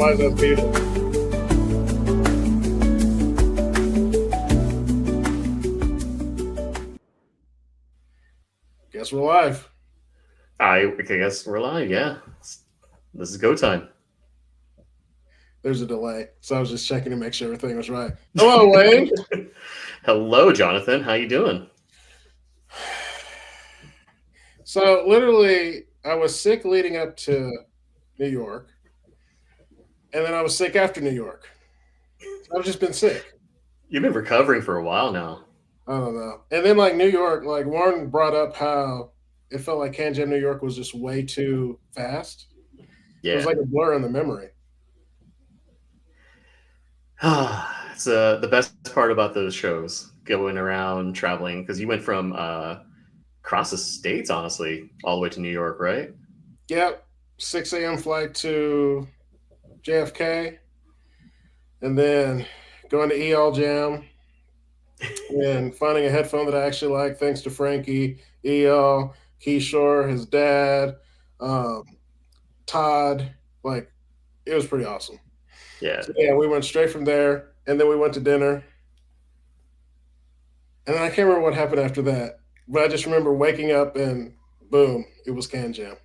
Why is that muted? Guess we're live. I guess we're live. Yeah, this is go time. There's a delay, so I was just checking to make sure everything was right. Hello, Wayne. Hello, Jonathan. How you doing? So literally, I was sick leading up to New York, and then I was sick after New York. So I've just been sick. You've been recovering for a while now. I don't know. And then like New York, like Warren brought up how it felt like CanJam New York was just way too fast. It was Yeah, like a blur in the memory. it's the best part about those shows, going around traveling, because you went from across the states, honestly, all the way to New York, right? Yep, 6 a.m. flight to JFK, and then going to EL Jam and finding a headphone that I actually like, thanks to Frankie, EL, Keyshore, his dad, um, Todd. Like, it was pretty awesome. Yeah. So, yeah, we went straight from there, and then we went to dinner. And then I can't remember what happened after that, but I just remember waking up and boom, it was Can Jam.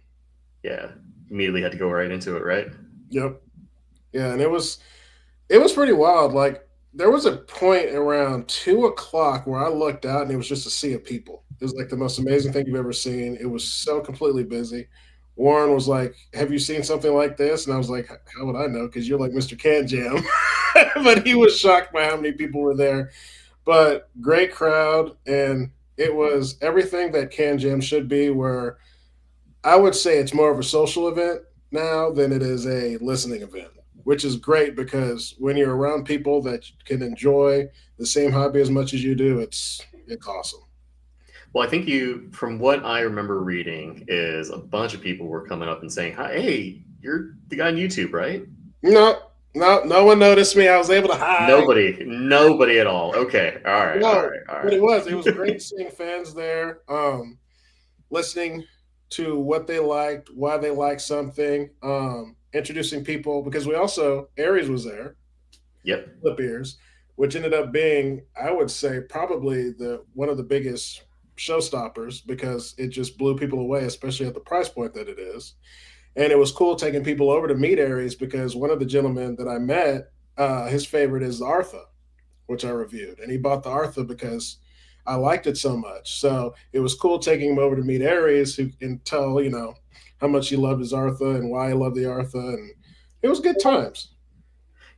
Yeah. Immediately had to go right into it, right? Yep. Yeah, and it was pretty wild. Like there was a point around 2 o'clock where I looked out and it was just a sea of people. It was like the most amazing thing you've ever seen. It was so completely busy. Warren was like, "Have you seen something like this?" And I was like, "How would I know? Because you're like Mr. Can Jam." But he was shocked by how many people were there. But great crowd, and it was everything that Can Jam should be. Where I would say it's more of a social event now than it is a listening event, which is great because when you're around people that can enjoy the same hobby as much as you do, it's awesome. Well, I think from what I remember reading, is a bunch of people were coming up and saying, "Hi, hey, you're the guy on YouTube, right?" No, no one noticed me. I was able to hide. Nobody at all. Okay, all right, all No, right, all but right. it was great seeing fans there, listening to what they liked, why they liked something, introducing people because we also Aries was there, Yep. Flip Ears, which ended up being, I would say, probably the one of the biggest showstoppers because it just blew people away, especially at the price point that it is. And it was cool taking people over to meet Aries because one of the gentlemen that I met, his favorite is the Artha, which I reviewed, and he bought the Artha because I liked it so much. So it was cool taking him over to meet Aries, who can tell how much he loved his Artha and why he loved the Artha, and it was good times.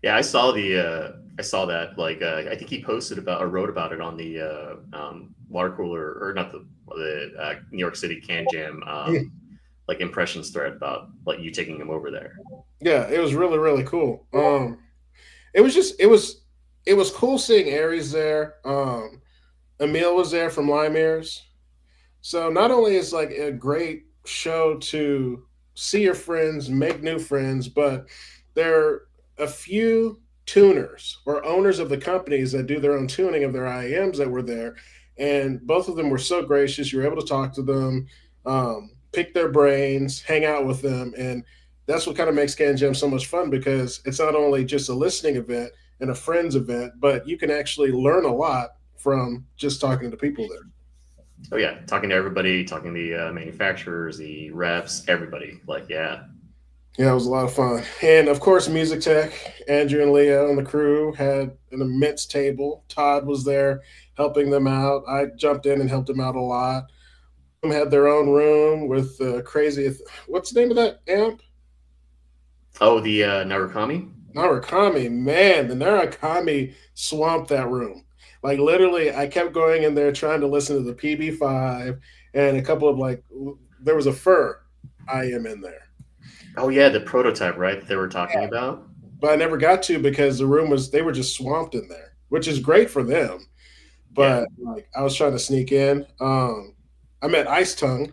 Yeah, I saw that. Like, I think he posted about or wrote about it on the water cooler, or not the New York City Can Jam like impressions thread about like you taking him over there. Yeah, it was really really cool. It was cool seeing Aries there. Emil was there from Lime Ears. So not only is like a great show to see your friends, make new friends, but there are a few tuners or owners of the companies that do their own tuning of their IAMs that were there, and both of them were so gracious. You were able to talk to them, pick their brains, hang out with them, and that's what kind of makes Can Jam so much fun because it's not only just a listening event and a friends event, but you can actually learn a lot from just talking to the people there. Oh yeah, talking to everybody, talking to the manufacturers, the reps, everybody. Like, yeah, Yeah, it was a lot of fun. And of course, Music Tech, Andrew and Leah and the crew had an immense table. Todd was there helping them out. I jumped in and helped them out a lot. They had their own room with crazy. What's the name of that amp? oh, the Narukami. Narakami. Man, the Narakami swamped that room. Like literally, I kept going in there trying to listen to the PB5 and a couple of there was a fur I am in there. Oh yeah, the prototype, right? That they were talking about. But I never got to because they were just swamped in there, which is great for them. Yeah, But like I was trying to sneak in. I met Ice Tongue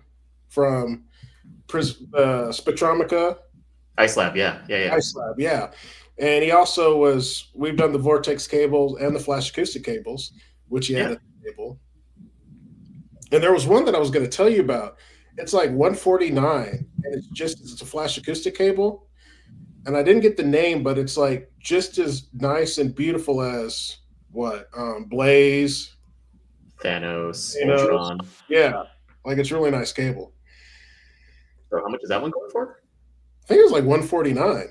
from Spectromica Ice Lab. Yeah, yeah, yeah. Ice Lab, yeah. And he also was. We've done the Vortex cables and the Flash acoustic cables, which he had Yeah. at the table. And there was one that I was going to tell you about. It's like 149, and it's a Flash acoustic cable. and I didn't get the name, but it's like just as nice and beautiful as what Blaze, Thanos, you know. Ultron. Yeah, like it's really nice cable. So how much is that one going for? I think it was like 149.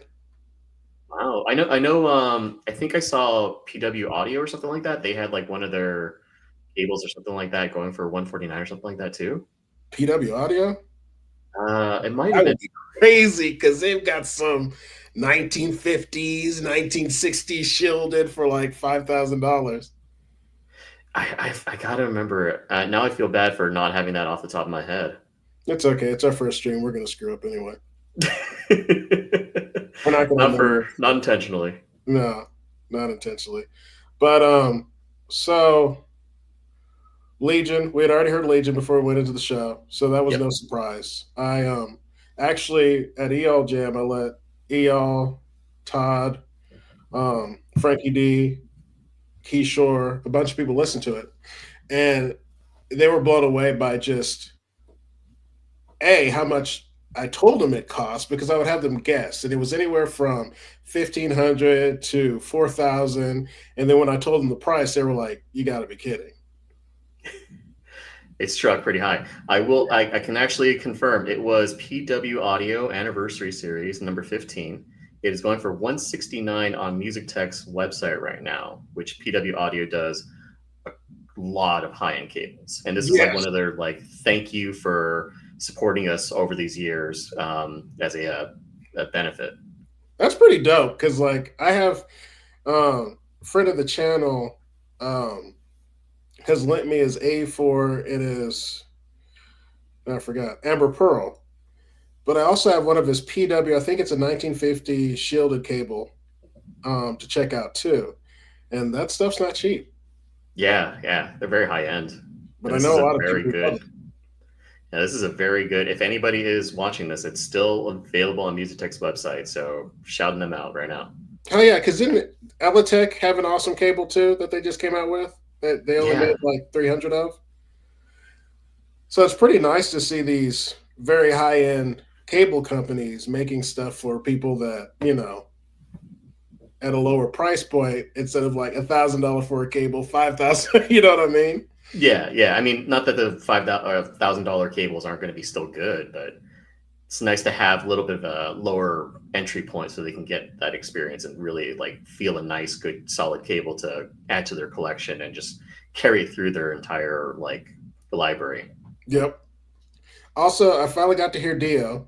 Wow, I know, I know. I think I saw PW Audio or something like that. They had like one of their cables or something like that going for 149 or something like that too. PW Audio. It might have That been. would be crazy because they've got some 1950s, 1960s shielded for like $5,000. I gotta remember it. Now I feel bad for not having that off the top of my head. It's okay. It's our first stream. We're gonna screw up anyway. We're not gonna Not know. for not intentionally. No, not intentionally. But so Legion, we had already heard Legion before we went into the show, so that was no Yep. surprise. I actually at EL Jam I let EL, Todd, Frankie D, Keyshore, a bunch of people listen to it. And they were blown away by just how much I told them it cost because I would have them guess, and it was anywhere from 1,500 to 4,000. And then when I told them the price, they were like, "You got to be kidding!" It struck pretty high. I will. I can actually confirm it was PW Audio Anniversary Series number 15. It is going for 169 on Music Tech's website right now, which PW Audio does a lot of high end cables, and this is like Yes, one of their like thank you for supporting us over these years as a benefit. that's pretty dope because like I have a friend of the channel has lent me his A4. It is I forgot Amber Pearl, but I also have one of his PW. I think it's a 1950 shielded cable to check out too, and that stuff's not cheap. Yeah, yeah, they're very high end, But and I this know is a a lot of very people love good. it. Yeah, this is a very good. If anybody is watching this, it's still available on Music Tech's website. So shouting them out right now. Oh yeah, because didn't Elitech have an awesome cable too that they just came out with that they only made Yeah, like 300 of? So it's pretty nice to see these very high end cable companies making stuff for people that at a lower price point instead of like $1,000 for a cable, 5,000. You know what I mean? yeah, yeah. I mean, not that the $5,000 cables aren't going to be still good, but it's nice to have a little bit of a lower entry point so they can get that experience and really like feel a nice, good, solid cable to add to their collection and just carry it through their entire like library. Yep. Also, I finally got to hear Dio.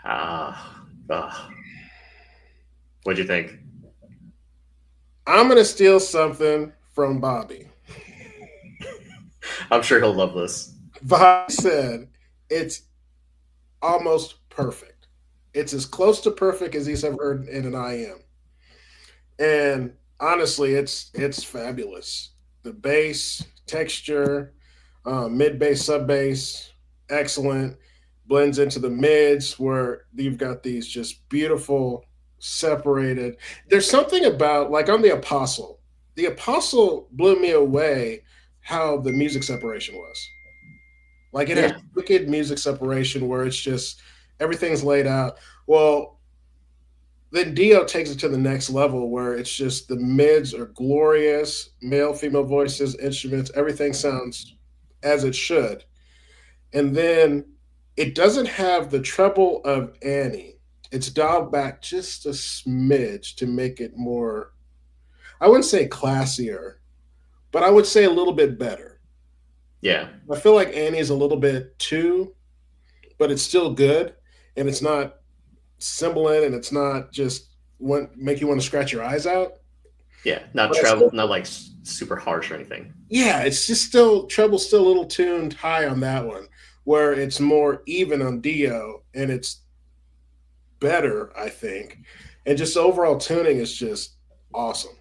Ah, what'd you think? I'm gonna steal something from Bobby. I'm sure he'll love this. Bobby said it's almost perfect. It's as close to perfect as he's ever heard in an IM. And honestly, it's fabulous. The bass, texture, mid bass, sub bass, excellent. Blends into the mids where you've got these just beautiful separated. There's something about like on the Apostle. The Apostle blew me away how the music separation was. Like it has Yeah, wicked music separation where it's just everything's laid out. Well, then Dio takes it to the next level where it's just the mids are glorious, male, female voices, instruments, everything sounds as it should. And then it doesn't have the treble of Annie. It's dialed back just a smidge to make it more, I wouldn't say classier, but I would say a little bit better. yeah, I feel like Annie's a little bit too, but it's still good. And it's not sibilant and it's not just make you want to scratch your eyes out. yeah. Not But I still, not like super harsh or anything. yeah, it's just still treble's still a little tuned high on that one, where it's more even on Dio, and it's better, I think. And just overall tuning is just awesome.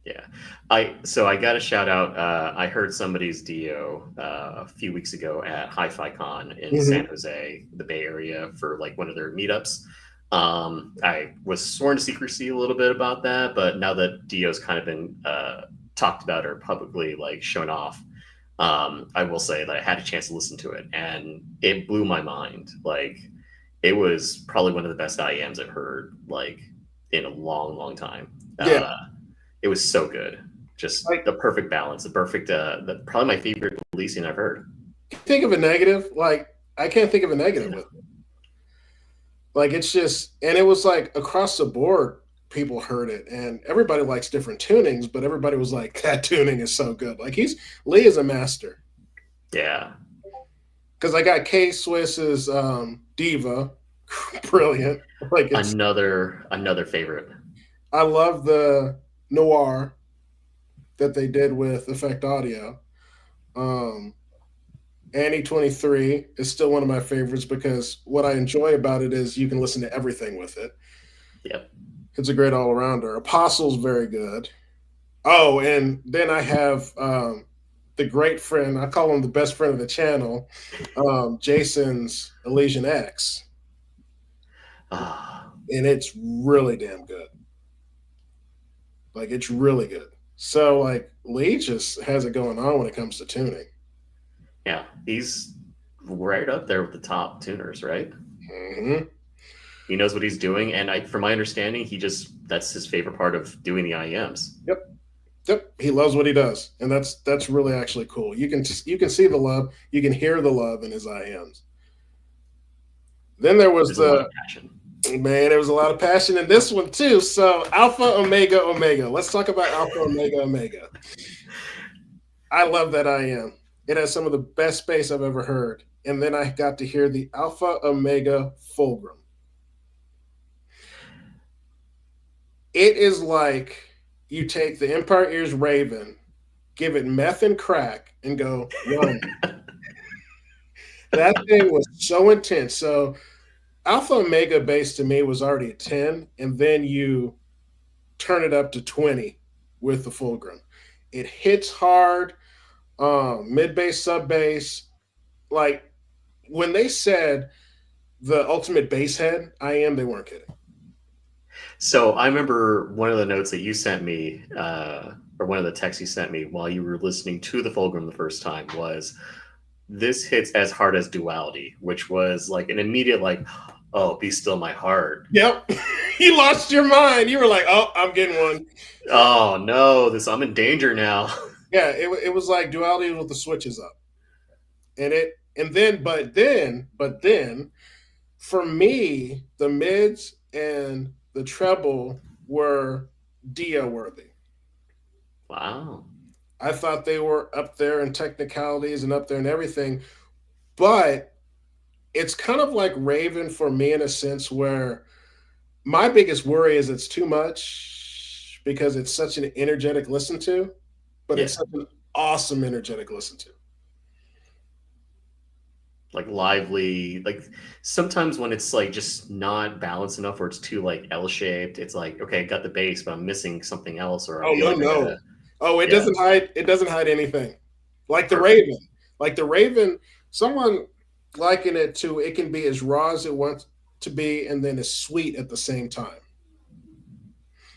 Yeah, I got a shout out. I heard somebody's Dio a few weeks ago at Hi-Fi Con in San Hmm. Jose, the Bay Area, for like one of their meetups. I was sworn to secrecy a little bit about that, but now that Dio's kind of been talked about or publicly like shown off, I will say that I had a chance to listen to it, and it blew my mind. Like it was probably one of the best IEMs I've heard like in a long, long time. Yeah, It was so good. Just like the perfect balance, probably my favorite releasing I've heard. think of a negative. Like I can't think of a negative Yeah. with it. Like it's just, and it was like across the board, people heard it, and everybody likes different tunings, but everybody was like, that tuning is so good. Like Lee is a master. Yeah. Because I got K Swiss's Diva, brilliant. Like it's, Another favorite. I love the Noir that they did with Effect Audio. Um, Annie 23 is still one of my favorites because what I enjoy about it is you can listen to everything with it. Yep. It's a great all arounder. Apostle's very good. Oh, and then I have the great friend, I call him the best friend of the channel, Jason's Elysian X. Ah, And it's really damn good. Like it's really good. So like Lee just has it going on when it comes to tuning. yeah. He's right up there with the top tuners, right? Hmm. He knows what he's doing, and from my understanding, that's his favorite part of doing the IEMs. Yep. Yep. He loves what he does, and that's really actually cool. You can see the love, you can hear the love in his IMs. Then there was There's a lot of the passion. man. There was a lot of passion in this one too. So Alpha Omega Omega. Let's talk about Alpha Omega Omega. I love that IM. It has some of the best bass I've ever heard. And then I got to hear the Alpha Omega Fulgrim. It is like you take the Empire Ears Raven, give it meth and crack, and go run. That thing was so intense. So Alpha Omega bass to me was already a 10, and then you turn it up to 20 with the Fulgrim. It hits hard, mid bass, sub bass. Like when they said the ultimate bass head, they weren't kidding. So I remember one of the notes that you sent me, or one of the texts you sent me while you were listening to the Fulgrim the first time was, "This hits as hard as Duality," which was like an immediate like, "Oh, be still my heart." Yep. You lost your mind. You were like, oh, I'm getting one. Oh no, this I'm in danger now. Yeah, it was like duality with the switches up. And then for me, the mids and the treble were Dia worthy. Wow. I thought they were up there in technicalities and up there in everything, but it's kind of like Raven for me in a sense where my biggest worry is it's too much because it's such an energetic listen to, but Yeah. it's such an awesome energetic listen to. Like lively, like sometimes when it's like just not balanced enough or it's too like L-shaped, it's like, okay, I got the bass, but I'm missing something else, or I Oh feel no, like I no. gotta. Oh, Yeah. it doesn't hide anything. Like the Perfect. Raven. Like the Raven, someone liken it to it can be as raw as it wants to be and then as sweet at the same time.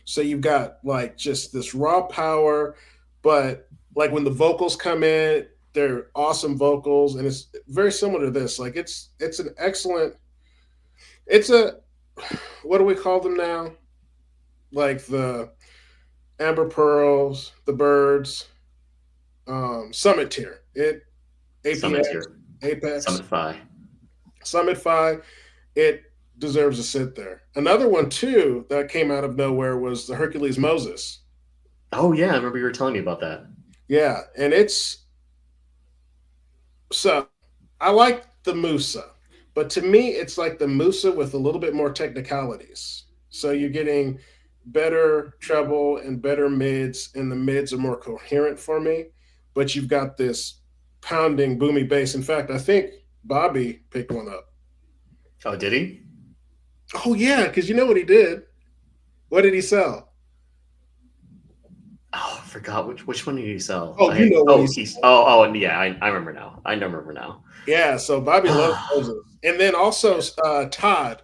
So you've got like just this raw power, but like when the vocals come in, they're awesome vocals, and it's very similar to this. Like it's an excellent. It's a what do we call them now? Like the Amber Pearls, the Birds, Summit tier. It Summit APX, here. Apex, Summit Phi. Summit Five. It deserves to sit there. Another one too that came out of nowhere was the Hercules Moses. Oh yeah, I remember you were telling me about that. Yeah, and it's so I like the Musa, but to me, it's like the Musa with a little bit more technicalities. So you're getting better treble and better mids, and the mids are more coherent for me. But you've got this pounding, boomy bass. In fact, I think Bobby picked one up. Oh, did he? Oh yeah, because you know what he did. What did he sell? Oh, I forgot which one did he sell. Oh, you know what he He's sold. oh yeah, I remember now. I remember now. Yeah, so Bobby loves Moses, and then also Todd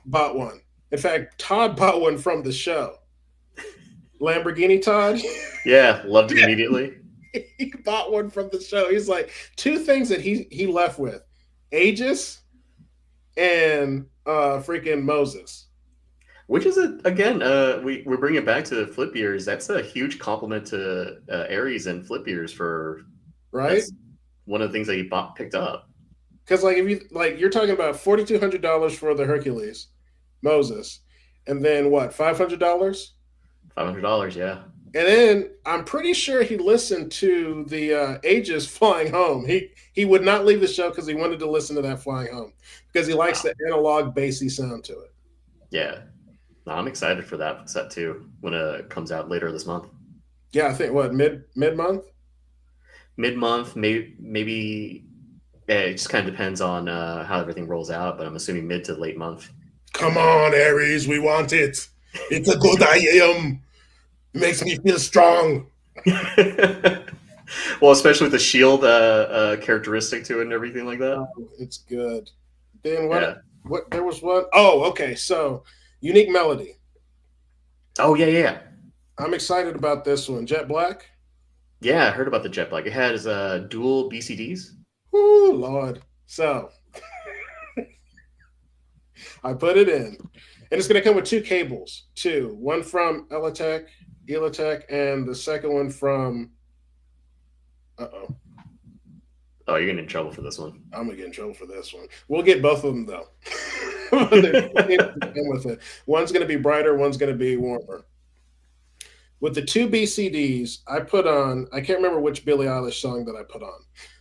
bought one. In fact, Todd bought one from the show. Lamborghini Todd. Yeah, loved it immediately. He bought one from the show. He's like two things that he left with: Aegis and freaking Moses, Which is a again, we bring it back to flip years. That's a huge compliment to Aries and flip years for right? that's one of the things that he picked up. Because like if you like you're talking about $4,200 for the Hercules, Moses, and then what $500, $500, yeah. and then I'm pretty sure he listened to the Aegis flying home. He would not leave the show because he wanted to listen to that flying home because he likes Wow. the analog bassy sound to it. Yeah. No, I'm excited for that set too when it comes out later this month. Yeah, I think what mid month. Mid month, maybe it just kind of depends on how everything rolls out, but I'm assuming mid to late month. Come on, Aries, we want it. It's a good IM. It makes me feel strong. Well, especially with the shield characteristic to it and everything like that. Oh, it's good. Then Yeah. what there was one oh okay, so unique melody. Oh yeah, yeah, I'm excited about this one. Jet Black. yeah. I heard about the Jet Black. It has dual BCDs. Whoo, Lord. So I put it in. And it's gonna come with two cables, two. One from Elitech, and the second one from oh. Oh, you're getting in trouble for this one. I'm gonna get in trouble for this one. We'll get both of them though. With it. One's gonna be brighter, one's gonna be warmer. With the two BCDs, I put on, I can't remember which Billie Eilish song that I put on,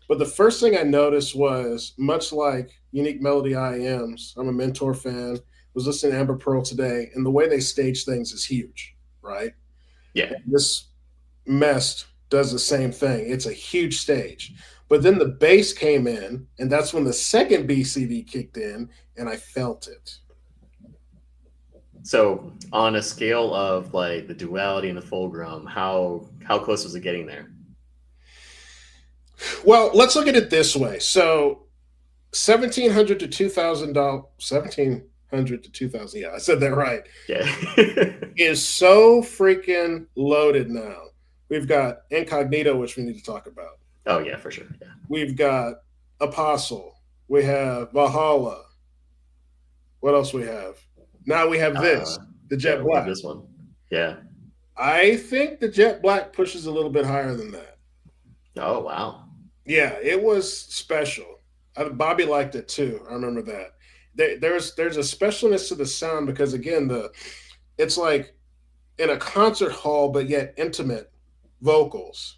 but the first thing I noticed was much like Unique Melody IMs, I'm a Mentor fan, was listening to Amber Pearl today, and the way they stage things is huge, right? Yeah. And this Mest does the same thing. It's a huge stage. But then the bass came in, and that's when the second BCD kicked in, and I felt it. So on a scale of like the duality and the fulgrim, how close was it getting there? Well, let's look at it this way. So 1,700 to $2,000, 1,700 to 2,000. Yeah, I said that right. Yeah. Is so freaking loaded now. We've got Incognito, which we need to talk about. Oh yeah, for sure. Yeah. We've got Apostle. We have Valhalla. What else we have? Now we have this, the Yeah, Jet we have Black. this one. Yeah. I think the Jet Black pushes a little bit higher than that. Oh wow. Yeah, it was special. Bobby liked it too. I remember that. There's a specialness to the sound because again, it's like in a concert hall, but yet intimate vocals,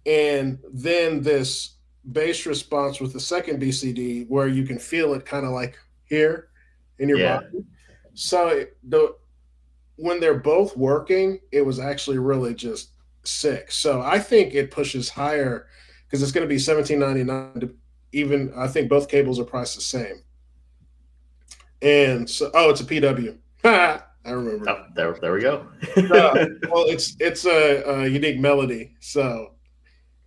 and then this bass response with the second BCD where you can feel it kind of like here in your Yeah. body. So when they're both working, it was actually really just sick. So I think it pushes higher because it's going to be 17.99. Even I think both cables are priced the same. And so, oh, it's a PW. I remember. Oh, there we go. Well, it's a unique melody. So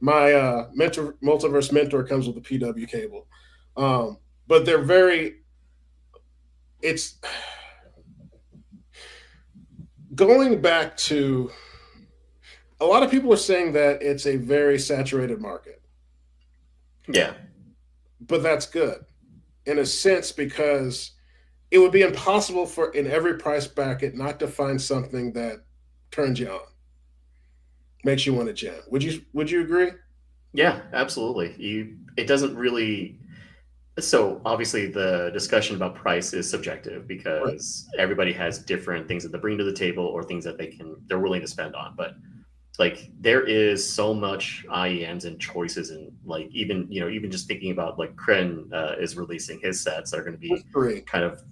my multiverse mentor comes with a PW cable, but they're very. It's going back to a lot of people are saying that it's a very saturated market, Yeah. but that's good in a sense because it would be impossible for in every price bracket not to find something that turns you on, makes you want to jam. Would you agree? Yeah, absolutely. It doesn't really so obviously the discussion about price is subjective Right. because everybody has different things that they bring to the table or things that they're willing to spend on. But like there is so much IEMs and choices and like even just thinking about like Kren is releasing his sets that are going to What's be three? kind of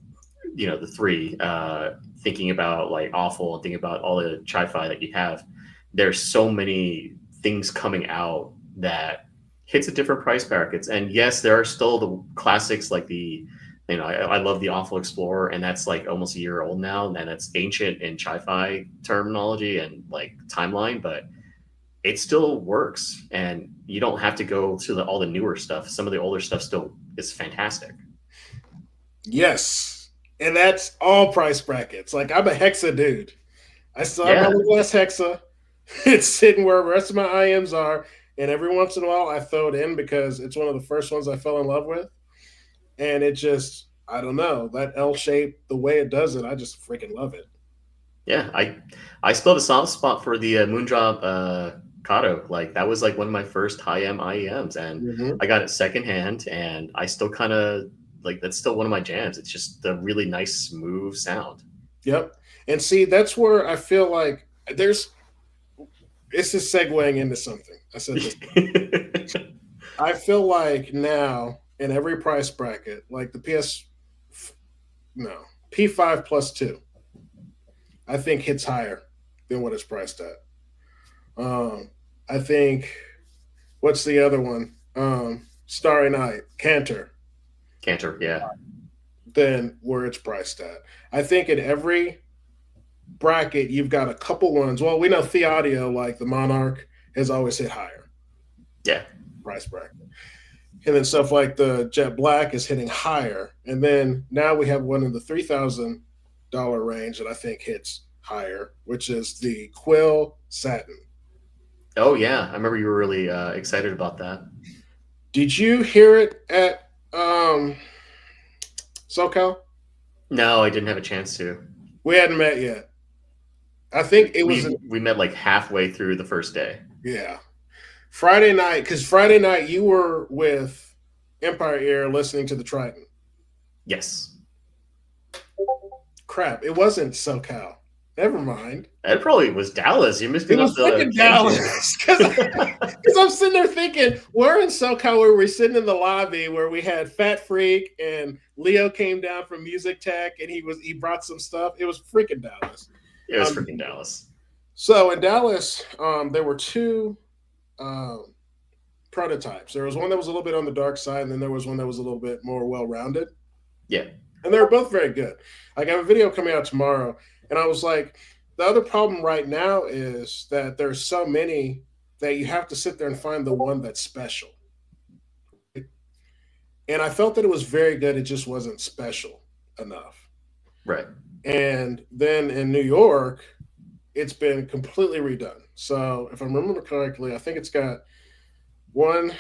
the three thinking about like awful and thinking about all the chi-fi that you have. There's so many things coming out that hits at different price brackets, and yes, there are still the classics like I love the Awful Explorer, and that's like almost a year old now, and it's ancient in chi-fi terminology and like timeline, but it still works, and you don't have to go to all the newer stuff. Some of the older stuff still is fantastic. Yes, and that's all price brackets. Like I'm a Hexa dude. I still have my Yeah, little S Hexa. It's sitting where the rest of my IMs are, and every once in a while I throw it in because it's one of the first ones I fell in love with, and it just I don't know, that L shape, the way it does it, I just freaking love it. Yeah, I still have a soft spot for the Moondrop Kato. Like that was like one of my first high M IEMs, and Hmm. I got it secondhand, and I still kind of like that's still one of my jams. It's just the really nice smooth sound. Yep. And see, that's where I feel like there's it's just segueing into something. I said this. I feel like now in every price bracket, like the PS, no, P5 plus two, I think hits higher than what it's priced at. Um, I think what's the other one? Starry Night, Cantor, Cantor, yeah, than where it's priced at. I think in every bracket you've got a couple ones. Well, we know Theaudio, like the Monarch, has always hit higher yeah, price bracket. And then stuff like the Jet Black is hitting higher. And then now we have one in the $3,000 range that I think hits higher, which is the Quill Satin. oh yeah. I remember you were really excited about that. Did you hear it at SoCal? No, I didn't have a chance to. We hadn't met yet. I think it was, We met like halfway through the first day. yeah, Friday night, because Friday night you were with Empire Air listening to the Triton. Yes, Crap, it wasn't SoCal. Never mind. that probably was Dallas. You're It mixing up was the freaking Dallas. Ken Because I'm sitting there thinking, we're in SoCal where we're sitting in the lobby where we had Fat Freak and Leo came down from Music Tech and he brought some stuff. It was freaking Dallas. It was Um, freaking Dallas. so in Dallas, there were two um, prototypes. There was one that was a little bit on the dark side, and then there was one that was a little bit more well rounded. Yeah, And they were both very good. Like I have a video coming out tomorrow, and I was like, the other problem right now is that there's so many that you have to sit there and find the one that's special. And I felt that it was very good. It just wasn't special enough. right. And then in New York, it's been completely redone. So if I remember correctly, I think it's got one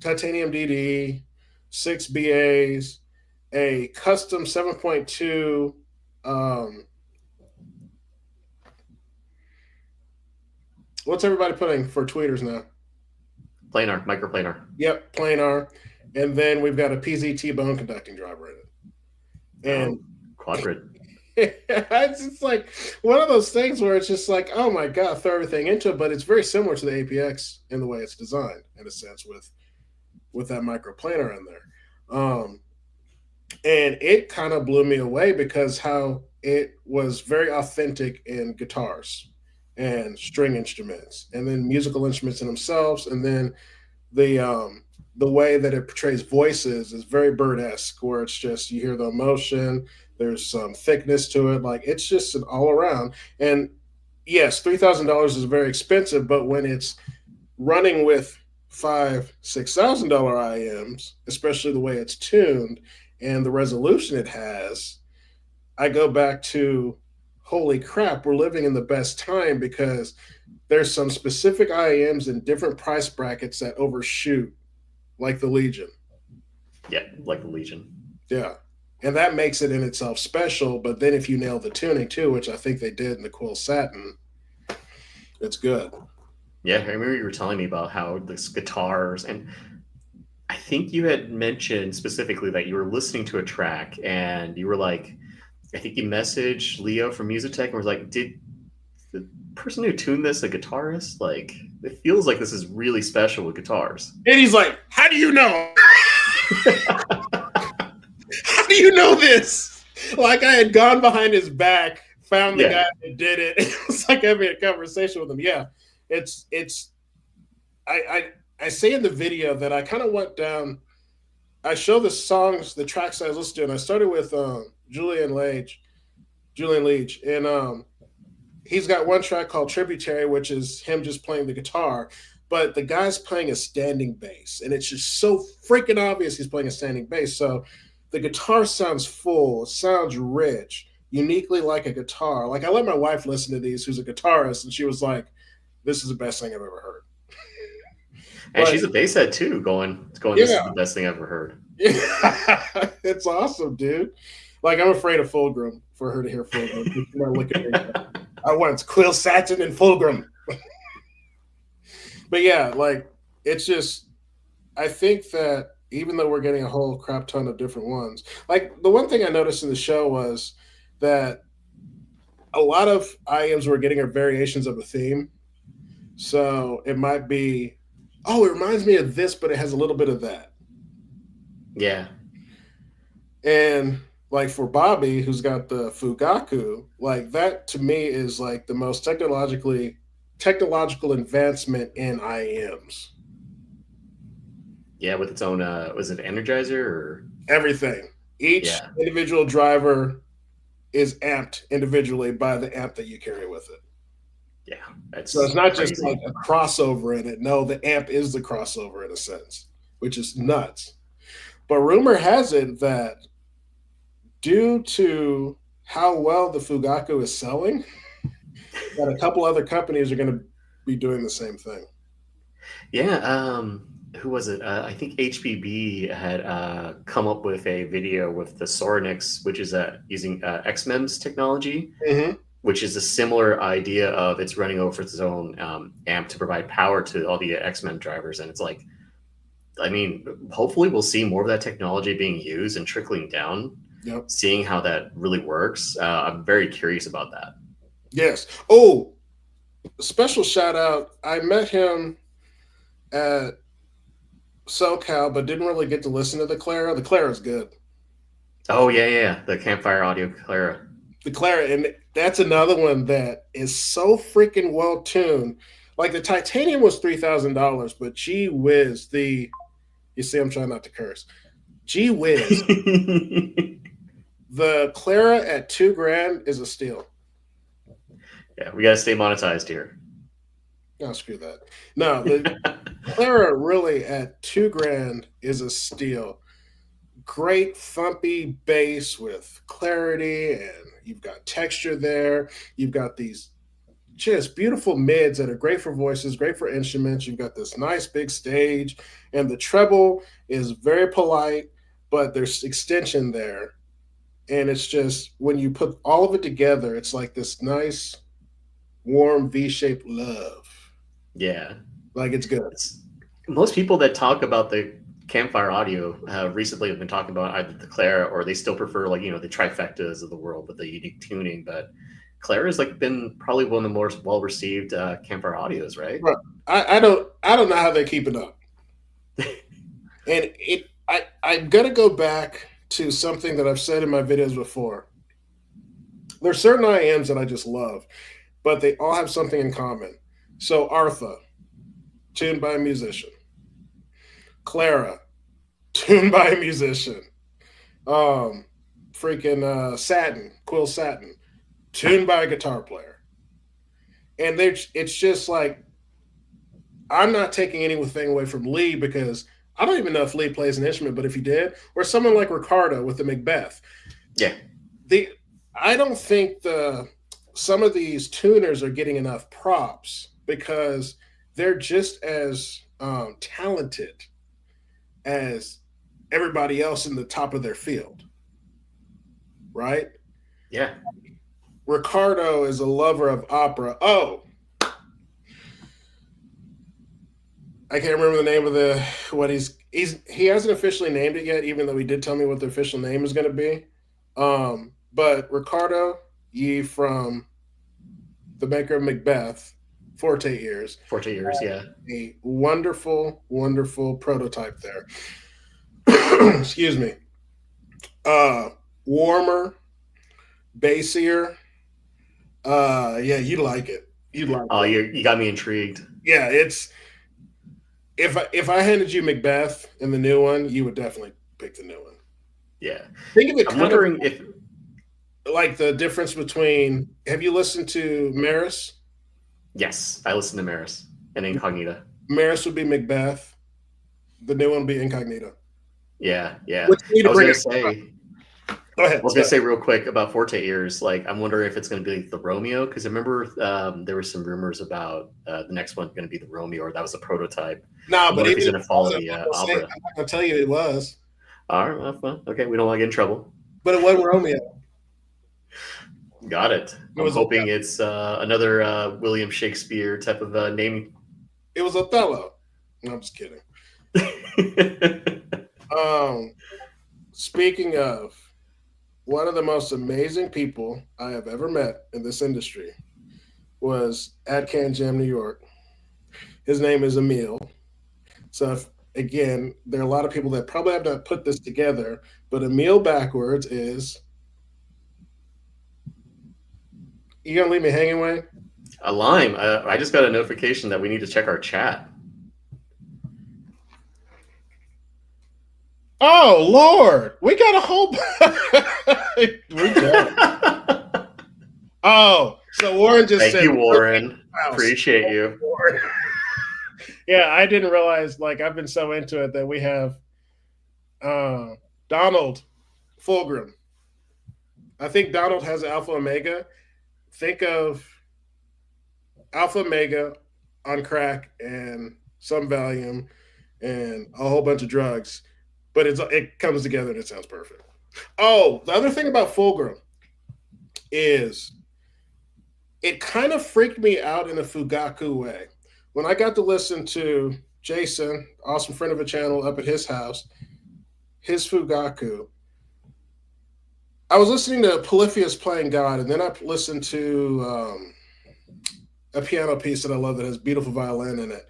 titanium DD, six BAs, a custom 7.2. What's everybody putting for tweeters now? Planar, microplanar. Yep, planar. And then we've got a PZT bone conducting driver in it. Oh, And quadrant. it's just like one of those things where it's just like, oh my god, throw everything into it, but it's very similar to the APX in the way it's designed, in a sense, with that microplanar in there. And it kind of blew me away because how it was very authentic in guitars and string instruments, and then musical instruments in themselves, and then the way that it portrays voices is very bird-esque, where it's just you hear the emotion, there's some thickness to it, like it's just an all around. And yes, $3,000 is very expensive, but when it's running with $5,000-$6,000 IMs, especially the way it's tuned and the resolution it has, I go back to holy crap, we're living in the best time because there's some specific IMs in different price brackets that overshoot, like the Legion. Yeah, like the Legion. Yeah. And that makes it in itself special. But then if you nail the tuning too, which I think they did in the Quill Satin, it's good. Yeah, I remember you were telling me about how this guitars, and I think you had mentioned specifically that you were listening to a track and you were like, I think you messaged Leo from Music Tech and was like, did the person who tuned this a guitarist? Like, it feels like this is really special with guitars. And he's like, how do you know? How do you know this? Like I had gone behind his back, found the Yeah, guy that did it. It was like having a conversation with him. Yeah. It's I say in the video that I kind of went down. I show the songs, the tracks I was listening to, and I started with Julian Leach, and he's got one track called Tributary, which is him just playing the guitar, but the guy's playing a standing bass, and it's just so freaking obvious he's playing a standing bass. So the guitar sounds full, it sounds rich, uniquely like a guitar. Like I let my wife listen to these, who's a guitarist, and she was like, "This is the best thing I've ever heard." and But she's a bass head too. Going. This is yeah, the best thing I've ever heard. Yeah, it's awesome, dude. Like I'm afraid of Fulgrim for her to hear Fulgrim. She's gonna look at me. I want Quill Satin and Fulgrim. But yeah, like it's just I think that even though we're getting a whole crap ton of different ones, like the one thing I noticed in the show was that a lot of IMs we're getting are variations of a theme. So it might be, oh, it reminds me of this, but it has a little bit of that. Yeah, And like for Bobby, who's got the Fugaku, like that to me is like the most technological advancement in IMs. yeah, with its own was it Energizer or Everything. Each yeah, individual driver is amped individually by the amp that you carry with it. yeah, So it's that's not just like crazy. a crossover in it. No, the amp is the crossover in a sense, which is nuts. But rumor has it that due to how well the Fugaku is selling, that a couple other companies are going to be doing the same thing. Yeah, who was it? I think HPB had come up with a video with the Soronix, which is using XMEMS technology, Hmm. which is a similar idea of it's running over its own amp to provide power to all the XMEM drivers. And it's like, I mean, hopefully we'll see more of that technology being used and trickling down, Yep. seeing how that really works. I'm very curious about that. Yes. Oh, special shout out. I met him at SoCal, but didn't really get to listen to the Clara. The Clara is good. Oh, yeah, yeah, yeah. The Campfire Audio Clara. The Clara, and that's another one that is so freaking well tuned. Like the Titanium was $3,000, but gee whiz, the you see, I'm trying not to curse. Gee whiz, the Clara at 2 grand is a steal. Yeah, we got to stay monetized here. No, screw that. No, the Clara really at 2 grand is a steal. Great thumpy bass with clarity, and you've got texture there. You've got these just beautiful mids that are great for voices, great for instruments. You've got this nice big stage, and the treble is very polite, but there's extension there. And it's just when you put all of it together, it's like this nice, warm V shaped love. Yeah, Like it's good. it's most people that talk about the Campfire Audio recently have been talking about either the Clara or they still prefer like the trifectas of the world with the unique tuning. But Clara has like been probably one of the more well received Campfire Audios, right? But I don't know how they keep it up. And I'm gonna go back to something that I've said in my videos before. There's certain IMs that I just love, but they all have something in common. So Artha, tuned by a musician. Clara, tuned by a musician. Um, freaking Satin, Quill Satin, tuned by a guitar player. And it's just like I'm not taking anything away from Lee because I don't even know if Lee plays an instrument, but if he did, or someone like Ricardo with the Macbeth, Yeah, the I don't think the some of these tuners are getting enough props because they're just as talented as everybody else in the top of their field, right? yeah. Ricardo is a lover of opera. Oh, I can't remember the name of the what he hasn't officially named it yet, even though he did tell me what the official name is going to be. But Ricardo Yee from the maker of Macbeth, Forte Ears, 14 years, yeah. a wonderful, wonderful prototype there. Excuse me. Uh, Warmer, bassier. Yeah, you like it. You like Oh, it. you got me intrigued. Yeah, it's if I handed you Macbeth and the new one, you would definitely pick the new one. Yeah, Think of it I'm kind of wondering if like the difference between. Have you listened to Maris? yes, I listened to Maris and Incognita. Maris would be Macbeth. The new one would be Incognito. Yeah, yeah. Which you need I to was bring gonna it. say Go I ahead. was Go gonna ahead. say real quick about Forte Ears. Like, I'm wondering if it's gonna be like the Romeo because I remember there were some rumors about the next one going to be the Romeo, or that was a prototype. No, I but wonder if even he's if going it to follow wasn't, the I'm opera. not gonna tell you it was. All right, well, okay, we don't want to get in trouble. but it wasn't Romeo. Got it. It I'm was hoping Othello. it's another William Shakespeare type of name. It was Othello. No, I'm just kidding. Um, Speaking of, one of the most amazing people I have ever met in this industry was at CanJam New York. His name is Emil. So if, again, there are a lot of people that probably have not put this together, but Emil backwards is, you gonna leave me hanging, Wayne? A lime. I just got a notification that we need to check our chat. Oh Lord, we got a whole. We're done. Oh, so Warren just Thank said, you, Warren. "House." Appreciate you. Warren. Yeah, I didn't realize. Like I've been so into it that we have uh, Donald Fulgrim. I think Donald has Alpha Omega. Think of Alpha Omega on crack and some Valium and a whole bunch of drugs, but it comes together and it sounds perfect. Oh, the other thing about Fulgrim is it kind of freaked me out in a Fugaku way. When I got to listen to Jason, awesome friend of a channel, up at his house, his Fugaku, I was listening to Polypheus playing God, and then I listened to a piano piece that I love that has beautiful violin in it.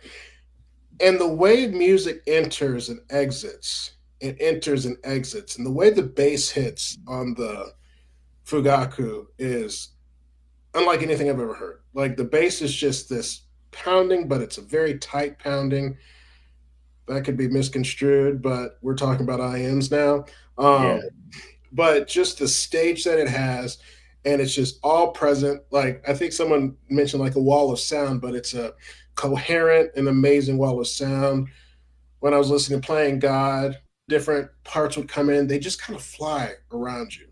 And the way music enters and exits, it enters and exits, and the way the bass hits on the Fugaku is unlike anything I've ever heard. Like the bass is just this pounding, but it's a very tight pounding. That could be misconstrued, but we're talking about IMs now. Um, Yeah. but just the stage that it has, and it's just all present. Like I think someone mentioned like a wall of sound, but it's a coherent and amazing wall of sound. When I was listening to Playing God, different parts would come in. They just kind of fly around you.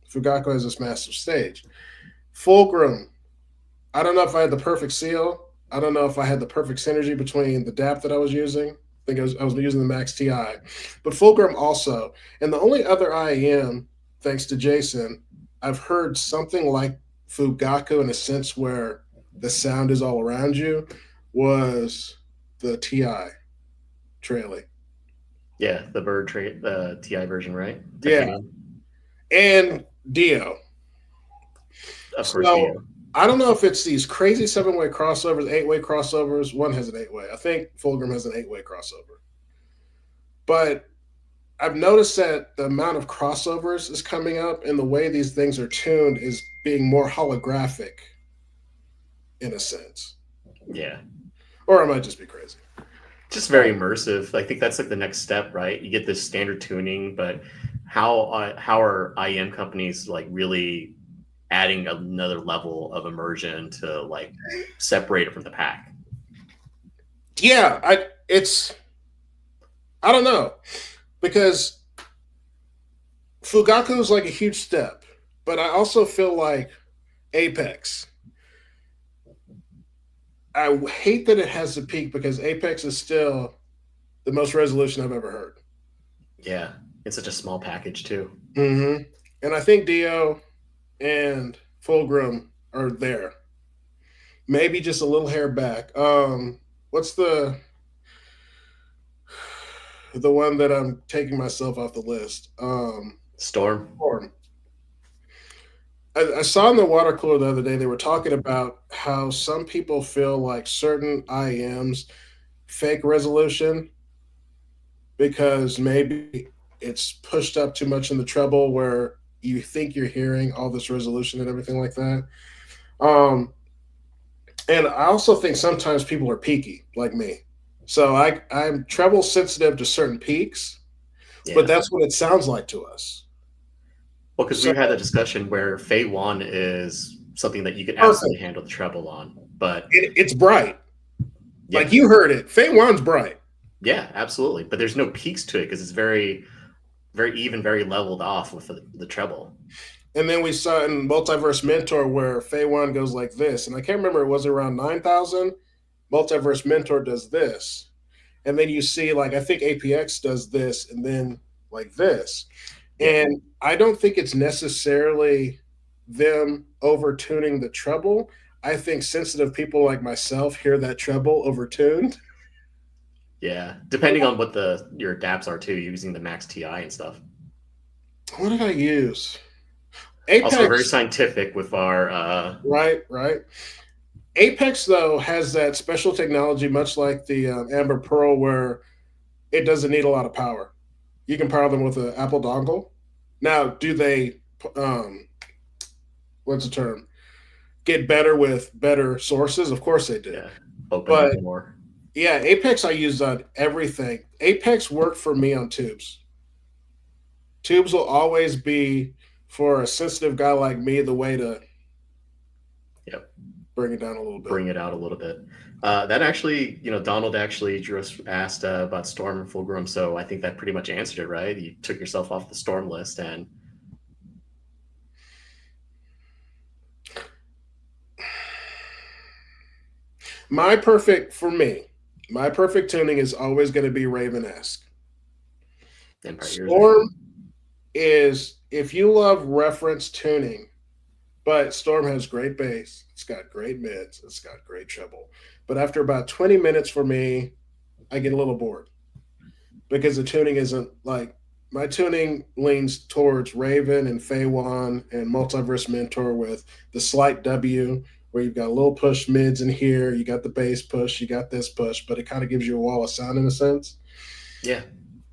Fugaku has this massive stage. Fulgrim, I don't know if I had the perfect seal. I don't know if I had the perfect synergy between the DAP that I was using. I think I was using the Max TI, but Fulgrim also. And the only other IEM, thanks to Jason, I've heard something like Fugaku in a sense where the sound is all around you was the TI trailing. Yeah, the bird trait, the TI version, right? Yeah, Titanium. and Dio. Of course, So Dio. I don't know if it's these crazy 7-way crossovers, 8-way crossovers. One has an 8-way. I think Fulgrim has an 8-way crossover. But I've noticed that the amount of crossovers is coming up, and the way these things are tuned is being more holographic in a sense. Yeah. Or I might just be crazy. Just very immersive. I think that's like the next step, right? You get this standard tuning, but how are IEM companies like really adding another level of immersion to like separate it from the pack? Yeah, I don't know because Fugaku is like a huge step, but I also feel like Apex. I hate that it has the peak because Apex is still the most resolution I've ever heard. Yeah, it's such a small package too. Mm-hmm. And I think Dio and Fulgrim are there. Maybe just a little hair back. What's the one that I'm taking myself off the list? Storm. Storm. I saw in the water cooler the other day they were talking about how some people feel like certain IEMs fake resolution because maybe it's pushed up too much in the treble where you think you're hearing all this resolution and everything like that. Um, and I also think sometimes people are peaky like me. So I'm treble sensitive to certain peaks, but Yeah. that's what it sounds like to us. Well, because So we've had that discussion where Fei One is something that you could absolutely perfect. handle the treble on. But It's bright. yeah, Like you heard it. Fei Wan's bright. yeah, absolutely. But there's no peaks to it because it's very, very even, very leveled off with the treble. And then we saw in Multiverse Mentor where Fei Wan goes like this. And I can't remember, was it around 9,000? Multiverse Mentor does this. And then you see, like, I think APX does this. And then like this. Yeah. And I don't think it's necessarily them over tuning the treble. I think sensitive people like myself hear that treble overtuned. Yeah. Depending on what the your adapts are too, using the Max TI and stuff. What did I use? Also, we're very Apex, scientific with our right, right. Apex though has that special technology, much like the Amber Pearl, where it doesn't need a lot of power. You can power them with an Apple dongle. Now, do they? Um, what's the term? Get better with better sources? Of course they do. yeah, open But up more. yeah, Apex I use on everything. Apex worked for me on tubes. Tubes will always be for a sensitive guy like me the way to Yep. bring it down a little bit. Bring it out a little bit. That actually, Donald actually just asked about Storm and Fulgrim, so I think that pretty much answered it, right? You took yourself off the Storm list, and My perfect for me, my perfect tuning is always going to be Raven esque. Empire Ears are Storm fun. is if you love reference tuning, but Storm has great bass, it's got great mids, it's got great treble. But after about 20 minutes for me, I get a little bored because the tuning isn't like my tuning leans towards Raven and Feiwan and Multiverse Mentor with the slight W, where you've got a little push mids in here, you got the bass push, you got this push, but it kind of gives you a wall of sound in a sense. Yeah,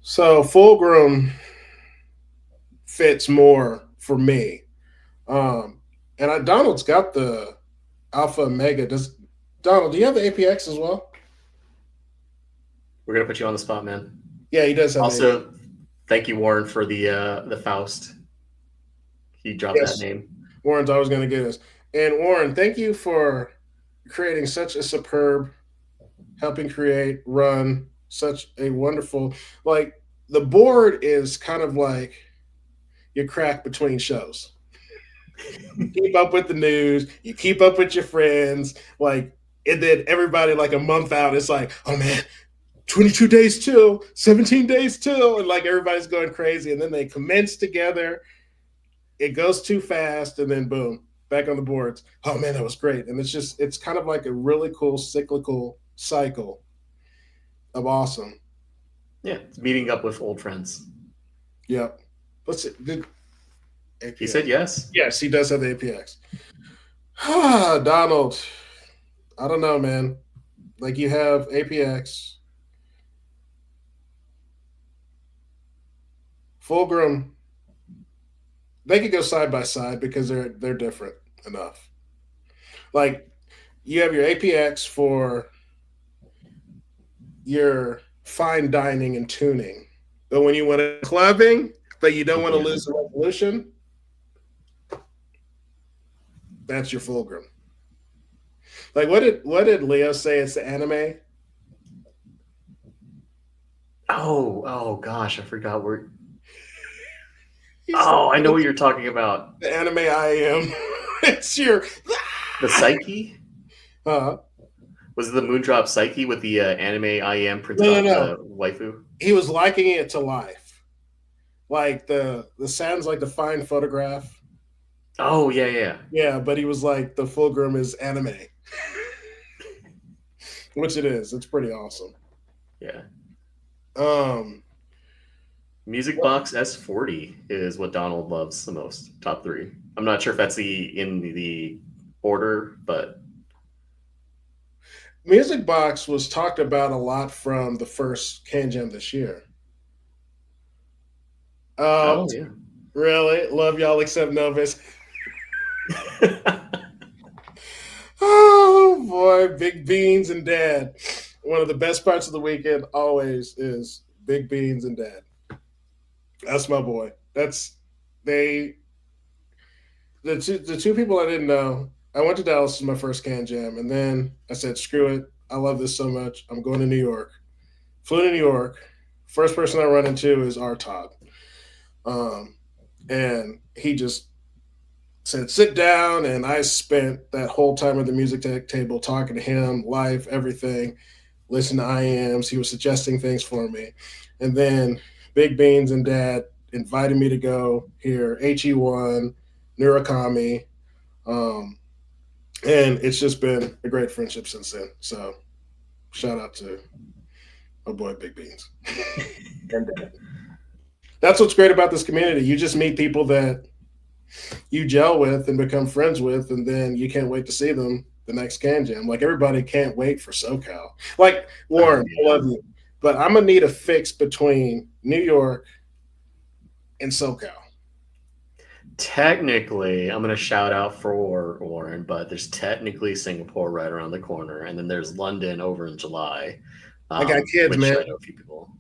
So Fulgrim fits more for me. Donald's got the Alpha Omega. Does Donald? Do you have the APX as well? we're gonna put you on the spot, man. Yeah, he does have the APX. Also, thank you, Warren, for the Faust. He dropped that Yes, name. Warren's always going to get us. And Warren, thank you for creating such a superb, helping create, run such a wonderful. Like the board is kind of like your crack between shows. You keep up with the news, you keep up with your friends, like, and then everybody like a month out, it's like, oh man, 22 days till, 17 days till, and like everybody's going crazy, and then they commence together. It goes too fast, and then boom, back on the boards. Oh man, that was great, and it's kind of like a really cool cyclical cycle of awesome. Yeah, it's meeting up with old friends. Yep. Let's see. Did He APX? said yes. Yes, he does have the APX. Donald, I don't know, man. Like you have APX, Fulgrim. They could go side by side because they're different enough. Like you have your APX for your fine dining and tuning, but when you want to clubbing, but you don't want to Yeah. lose the resolution, that's your Fulgrim. Like what did Leo say? It's the anime. Oh gosh, I forgot where. He's like, Oh, I know what you're talking about. the anime I am. It's your. The Psyche? Uh, Was it the Moondrop Psyche with the anime IM printed no, no, off no. the waifu? He was likening it to life. Like the sounds like the fine photograph. Oh yeah. Yeah, but he was like the Fulgrim is anime, which it is. It's pretty awesome. Yeah. Um, Music Box S40 is what Donald loves the most. Top three. I'm not sure if that's in the order, but Music Box was talked about a lot from the first CanJam this year. Oh, oh yeah. really? Love y'all except Novus. Oh boy, Big Beans and Dad. One of the best parts of the weekend always is Big Beans and Dad. That's my boy. That's they the two people I didn't know. I went to Dallas for my first CanJam, and then I said, "Screw it! I love this so much. I'm going to New York." Flew to New York. First person I run into is our Todd, um, and he just said, "Sit down." And I spent that whole time at the music table talking to him, live, everything, listen to IMs. He was suggesting things for me, and then Big Beans and Dad invited me to go hear HE1, Murakami, um, and it's just been a great friendship since then. So shout out to my boy Big Beans and Dad. That's what's great about this community. You just meet people that you gel with and become friends with, and then you can't wait to see them the next Can Jam. Like everybody can't wait for SoCal. Like Oh Warren, I yeah. love you, but I'm gonna need a fix between New York and SoCal. Technically, I'm gonna shout out for Warren, but there's technically Singapore right around the corner, and then there's London over in July, I got kids, which man. I know a few people.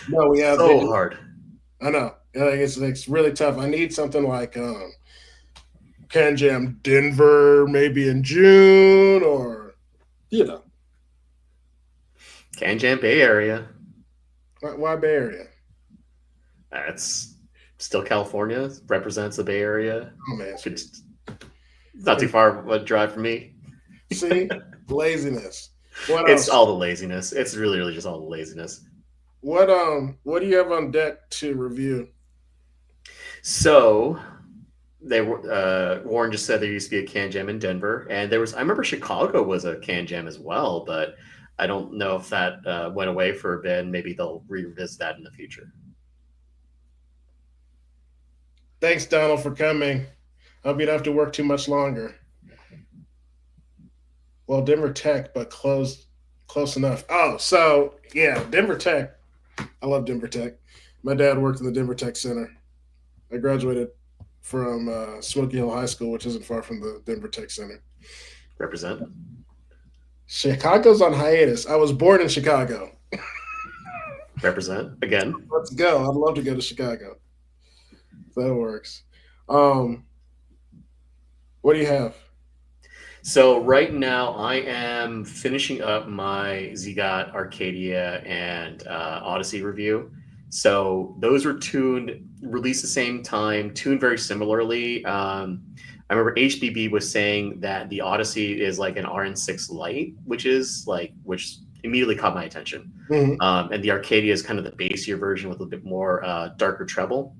No, we have. So hard. I know. It's really tough. I need something like Can Jam Denver, maybe in June, or you know, CanJam Bay Area. why Bay Area? It's still California. Represents the Bay Area. Oh man, It's not too far of a drive for me. see, laziness. What It's else? all the laziness. It's really, really just all the laziness. What do you have on deck to review? So they were Warren just said there used to be a Can Jam in Denver, and there was I remember Chicago was a Can Jam as well, but I don't know if that went away for a bit. And maybe they'll revisit that in the future. Thanks, Donald, for coming. Hope you don't have to work too much longer. Well, Denver Tech, but close enough. Oh, so yeah, Denver Tech. I love Denver Tech. My dad worked in the Denver Tech Center. I graduated from Smoky Hill High School, which isn't far from the Denver Tech Center. Represent. Chicago's on hiatus. I was born in Chicago. Represent again. Let's go. I'd love to go to Chicago. That works. Um, what do you have? So right now I am finishing up my Zgot Arcadia and Odyssey review. So those were tuned, released the same time, tuned very similarly. I remember HBB was saying that the Odyssey is like an RN6 Lite, which immediately caught my attention. Mm-hmm. And the Arcadia is kind of the bassier version with a bit more darker treble.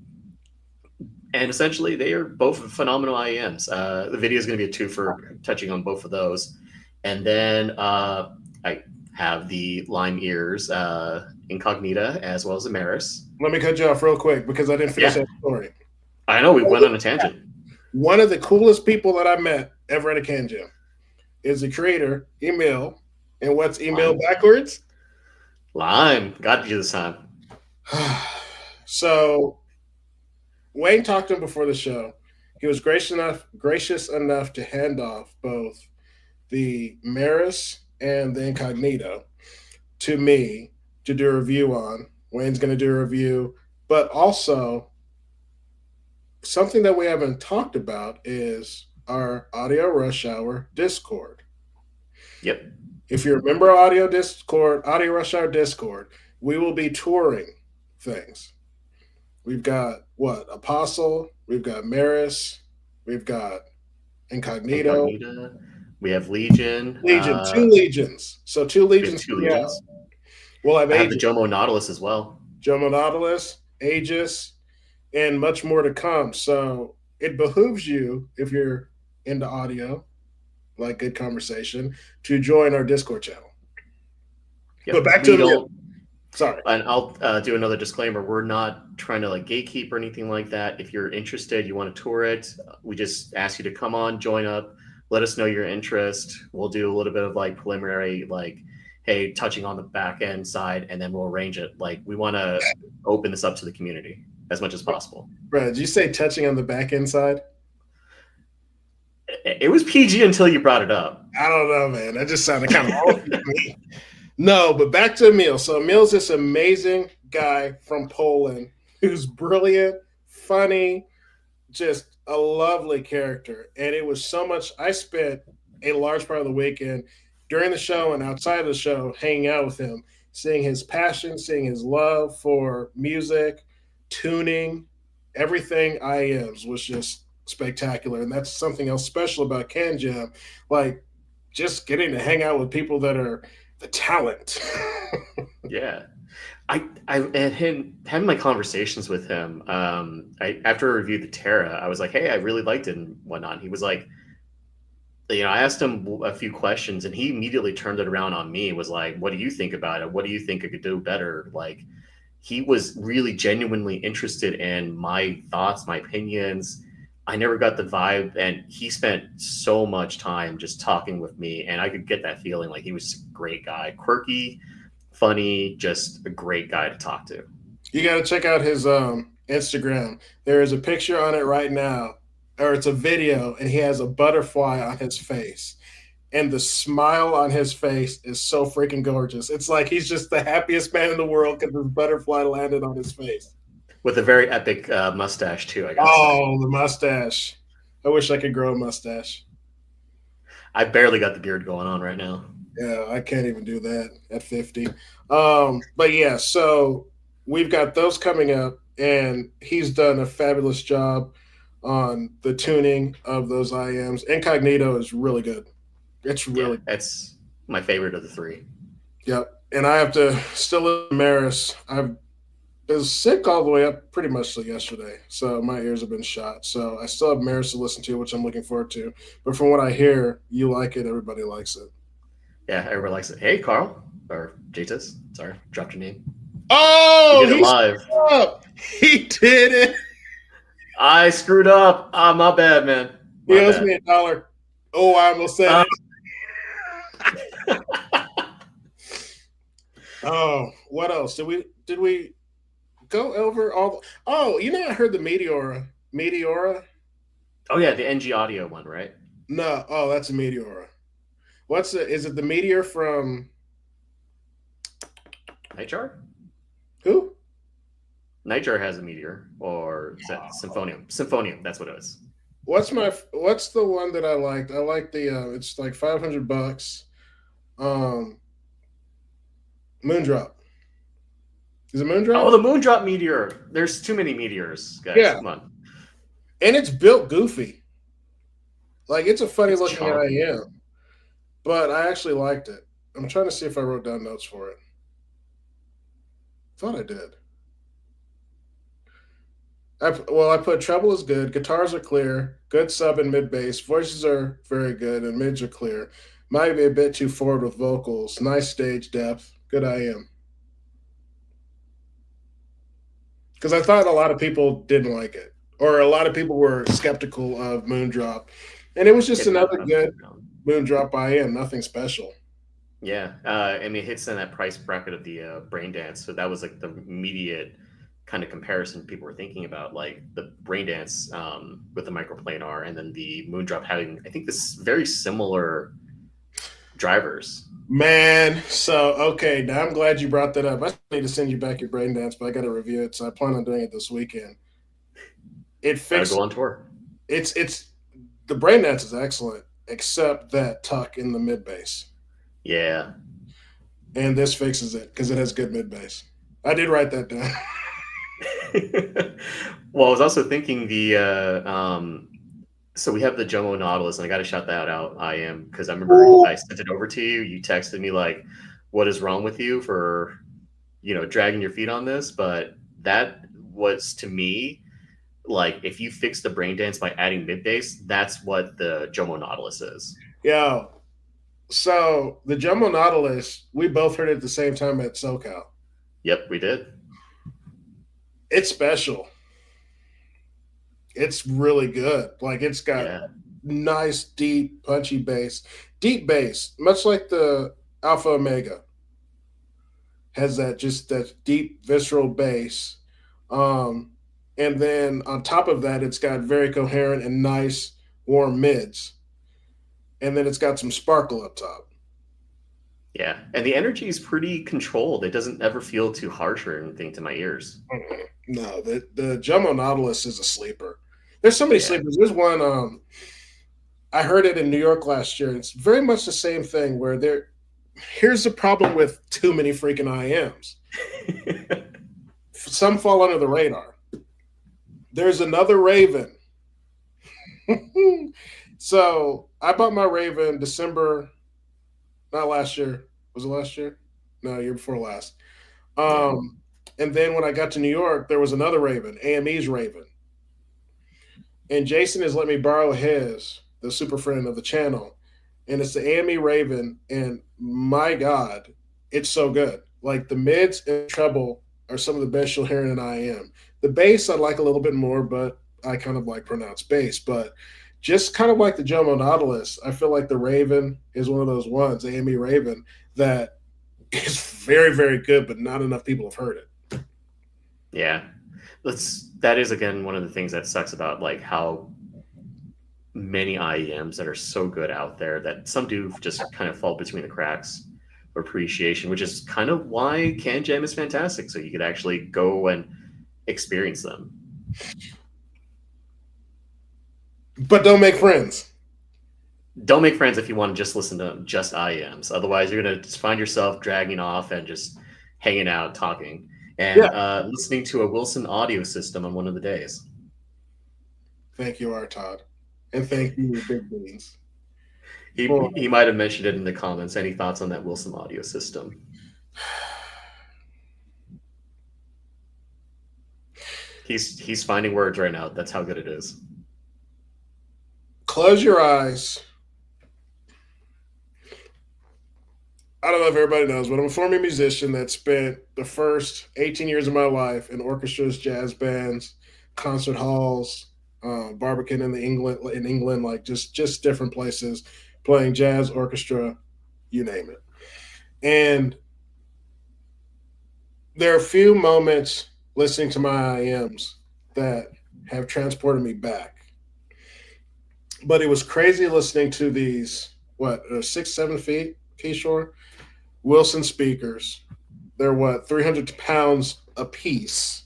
And essentially, they are both phenomenal IEMs. The video is going to be a two for touching on both of those. And then I have the Lime Ears Incognita as well as the Maris. Let me cut you off real quick because I didn't finish Yeah, that story. I know we went on a tangent. One of the coolest people that I met ever at a Can Jam is the creator, Emil. And what's Emil Lime. backwards? Lime. Got you this time. So Wayne talked to him before the show. He was gracious enough to hand off both the Maris and the Incognito to me to do a review on. Wayne's going to do a review, but also something that we haven't talked about is our Audio Rush Hour Discord. Yep. If you're a member of Audio Rush Hour Discord, we will be touring things. We've got what? Apostle, we've got Maris, we've got Incognito. Incognita. We have Legion. Legion, two legions. So two We have legions. two Legions. We'll have I have the Aegis, Jomo Nautilus as well. Jomo Nautilus, Aegis, and much more to come. So it behooves you, if you're into audio, like good conversation, to join our Discord channel. Yep. But back We to the don't. sorry. And I'll do another disclaimer. We're not trying to like gatekeep or anything like that. If you're interested, you want to tour it, we just ask you to come on, join up, let us know your interest. We'll do a little bit of like preliminary, like, hey, touching on the back end side, and then we'll arrange it. Like, we want to open this up to the community as much as possible. Brad, did you say touching on the back end side? It was PG until you brought it up. I don't know, man. That just sounded kind of awful to me. No, but back to Emil. So Emil's this amazing guy from Poland who's brilliant, funny, just a lovely character. And it was so much. I spent a large part of the weekend during the show and outside of the show hanging out with him, seeing his passion, seeing his love for music, tuning, everything IMs was just spectacular. And that's something else special about CanJam. Like just getting to hang out with people that are The talent. Yeah. I and him having my conversations with him. I after I reviewed the Terra, I was like, "Hey, I really liked it and whatnot." And he was like, I asked him a few questions, and he immediately turned it around on me. Was like, "What do you think about it? What do you think I could do better?" Like, he was really genuinely interested in my thoughts, my opinions. I never got the vibe, and he spent so much time just talking with me, and I could get that feeling like he was a great guy, quirky, funny, just a great guy to talk to. You got to check out his Instagram. There is a picture on it right now, or it's a video, and he has a butterfly on his face. And the smile on his face is so freaking gorgeous. It's like he's just the happiest man in the world because this butterfly landed on his face. With a very epic mustache too, I gotta say. Oh, the mustache. I wish I could grow a mustache. I barely got the beard going on right now. Yeah, I can't even do that at 50. But yeah, so we've got those coming up, and he's done a fabulous job on the tuning of those IMs. Incognito is really good. It's Yeah, really, that's my favorite of the three. yep. And I have to still live in Maris. I've been sick all the way up pretty much till yesterday, so my ears have been shot. So I still have Maris to listen to, which I'm looking forward to. But from what I hear, you like it. Everybody likes it. Yeah, everybody likes it. Hey, Carl or Jatus. Sorry, dropped your name. We Oh, did it he's live. up. He did it. I screwed up. Ah, my bad, man. He My owes bad. me $1. Oh, I almost said Uh, it. Oh, what else did we go over all? Oh, I heard the Meteora. oh yeah, the NG Audio one, right? No, oh, that's a Meteora. What's it? Is it the meteor from Nightjar. who? Nightjar has a meteor, or is that Symphonium? Symphonium. That's what it is. What's the one that I liked? I like the it's like $500. Um, Moondrop. Is it Oh, Moondrop? the Moondrop meteor. There's too many meteors, guys. Yeah, Come on. and it's built goofy. Like it's a funny It's looking chonky. IM, but I actually liked it. I'm trying to see if I wrote down notes for it. Thought I did. I put treble is good, guitars are clear, good sub and mid bass, voices are very good, and mids are clear. Might be a bit too forward with vocals. Nice stage depth. Good IM. Because I thought a lot of people didn't like it, or a lot of people were skeptical of Moondrop, and it was just Getting that another ups good and downs. Moondrop IM. Nothing special. Yeah, I mean, it hits in that price bracket of the brain dance, so that was like the immediate kind of comparison people were thinking about, like the brain dance with the microplanar, and then the Moondrop having, I think, this very similar drivers. Man, so okay, now I'm glad you brought that up. I need to send you back your brain dance, but I got to review it, so I plan on doing it this weekend. It Got to fixed go on tour. it's the brain dance is excellent, except that tuck in the mid bass, Yeah. and this fixes it because it has good mid bass. I did write that down. Well, I was also thinking so we have the Jomo Nautilus, and I got to shout that out. I am, because I remember Ooh. I sent it over to you. You texted me like, "What is wrong with you for dragging your feet on this?" But that was, to me, like, if you fix the brain dance by adding mid bass, that's what the Jomo Nautilus is. Yo, so the Jumbo Nautilus, we both heard it at the same time at SoCal. Yep, we did. It's special. It's really good. Like it's got Yeah, nice, deep, punchy bass, deep bass, much like the Alpha Omega has that deep, visceral bass. Um, and then on top of that, it's got very coherent and nice, warm mids, and then it's got some sparkle up top. yeah, and the energy is pretty controlled. It doesn't ever feel too harsh or anything to my ears. No, the Jumbo Nautilus is a sleeper. There's so many Yeah. sleepers. There's one I heard it in New York last year. It's very much the same thing where there. Here's the problem with too many freaking IMs. Some fall under the radar. There's another Raven. So I bought my Raven December, not last year. Was it last year? No, year before last. Yeah. Um, and then when I got to New York, there was another Raven, AME's Raven, and Jason has let me borrow his, the super friend of the channel, and it's the AME Raven, and my God, it's so good. Like the mids and treble are some of the best you'll hear in an IM. The bass I like a little bit more, but I kind of like pronounced bass. But just kind of like the Jomo Nautilus, I feel like the Raven is one of those ones, the AME Raven, that is very, very good, but not enough people have heard it. Yeah. That is again one of the things that sucks about like how many IEMs that are so good out there that some do just kind of fall between the cracks of appreciation, which is kind of why CanJam is fantastic. So you could actually go and experience them. But don't make friends. Don't make friends if you want to just listen to just IEMs. Otherwise, you're going to just find yourself dragging off and just hanging out, talking, Yeah. and listening to a Wilson audio system on one of the days. Thank you, R. Todd. And thank you, Big Beans. For He might have mentioned it in the comments. Any thoughts on that Wilson audio system? He's finding words right now. That's how good it is. close your eyes. I don't know if everybody knows, but I'm a former musician that spent the first 18 years of my life in orchestras, jazz bands, concert halls, Barbican in England, like just different places, playing jazz, orchestra, you name it. And there are a few moments listening to my IMs that have transported me back. But it was crazy listening to these, what, 6, 7 feet, Keyshore? Wilson speakers. They're what, 300 pounds a piece.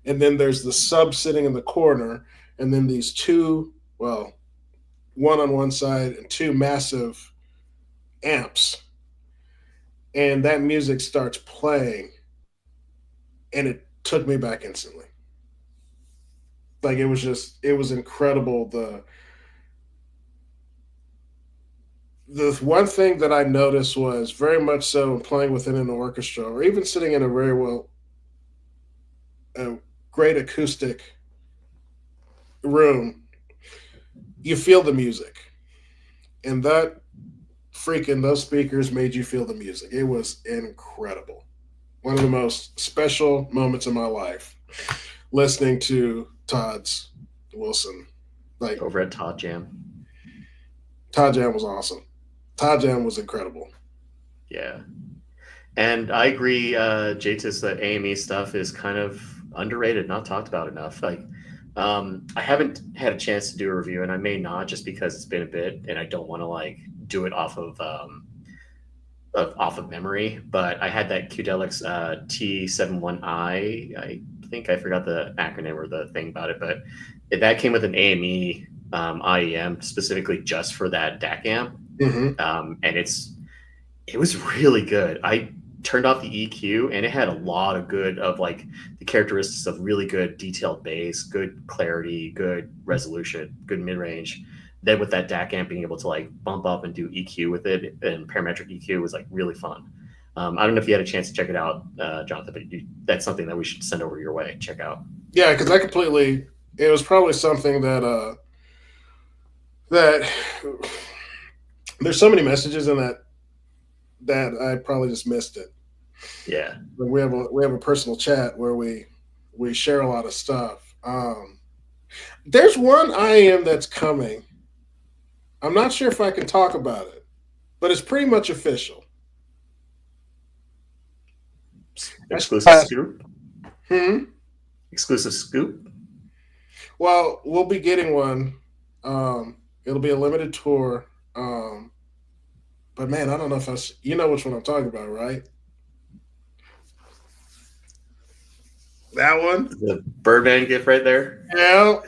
And then there's the sub sitting in the corner. And then these two, well, one on one side and two massive amps. And that music starts playing. And it took me back instantly. Like it was incredible. The one thing that I noticed was very much so playing within an orchestra or even sitting in a very a great acoustic room, you feel the music. And that freaking those speakers made you feel the music. It was incredible. One of the most special moments of my life listening to Todd's Wilson. Like Over at Todd Jam. Todd Jam was awesome. Todd Jam was incredible. Yeah. And I agree, Jatis, that AME stuff is kind of underrated, not talked about enough. Like, I haven't had a chance to do a review, and I may not just because it's been a bit, and I don't want to like do it off of memory. But I had that Qdelix T71i. I think I forgot the acronym or the thing about it, but that came with an AME IEM specifically just for that DAC amp, Mm-hmm. and it was really good. I turned off the EQ and it had a lot of good of like the characteristics of really good detailed bass, good clarity, good resolution, good mid range. Then with that DAC amp being able to like bump up and do EQ with it and parametric EQ was like really fun. I don't know if you had a chance to check it out, Jonathan, but that's something that we should send over your way. Check out. Yeah, because I completely. It was probably something that there's so many messages in that I probably just missed it. Yeah. But we have a personal chat where we share a lot of stuff. There's one IM that's coming. I'm not sure if I can talk about it, but it's pretty much official. Exclusive scoop. Hmm. Exclusive scoop. Well, we'll be getting one. It'll be a limited tour. But man, I don't know if you know which one I'm talking about, right? That one? The Birdman gift right there. Yeah,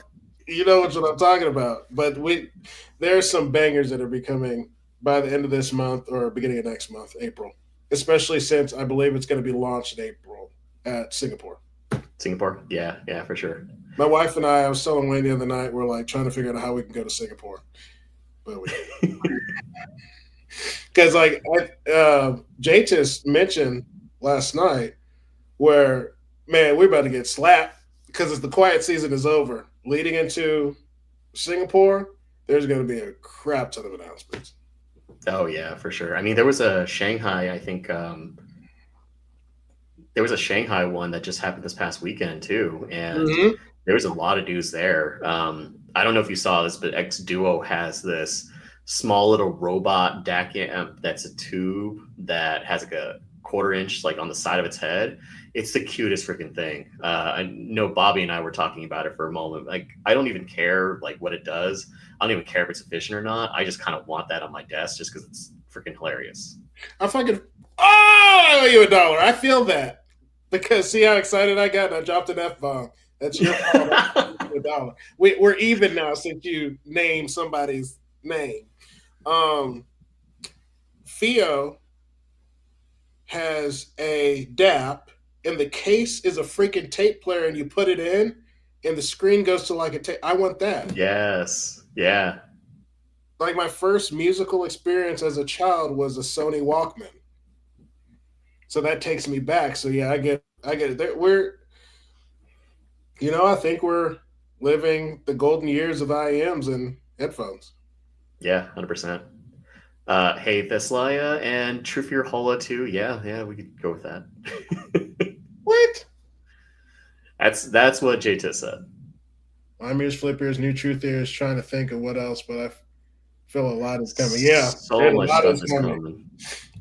you know which one I'm talking about. But there's some bangers that are becoming by the end of this month or beginning of next month, April. Especially since I believe it's going to be launched in April at Singapore. Singapore, yeah, yeah, for sure. My wife and I was telling Wayne the other night, we're like trying to figure out how we can go to Singapore. But Because Jay just mentioned last night where, man, we're about to get slapped because the quiet season is over. Leading into Singapore, there's going to be a crap ton of announcements. Oh yeah, for sure. I mean, there was a Shanghai. I think there was a Shanghai one that just happened this past weekend too, and Mm-hmm. there was a lot of news there. I don't know if you saw this, but X Duo has this small little robot DAC amp that's a tube that has like a quarter inch like on the side of its head. It's the cutest freaking thing. I know Bobby and I were talking about it for a moment. Like, I don't even care like what it does. I don't even care if it's efficient or not. I just kind of want that on my desk just because it's freaking hilarious. I fucking I owe you a dollar. I feel that because see how excited I got. And I dropped an F bomb. That's your fault. A dollar. We're even now since you named somebody's name. Um, Theo has a DAP, and the case is a freaking tape player, and you put it in, and the screen goes to like a tape. I want that. Yes. Yeah. Like my first musical experience as a child was a Sony Walkman, so that takes me back. So yeah, I get it. I think we're living the golden years of IEMs and headphones. Yeah. 100%. Hey, Veslaya and Trufier Hola too. Yeah, yeah, we could go with that. What? That's what JT said. I'm ears, flip ears, new truth ears. Trying to think of what else, but I feel a lot is coming. Yeah, So and a much lot stuff is is coming.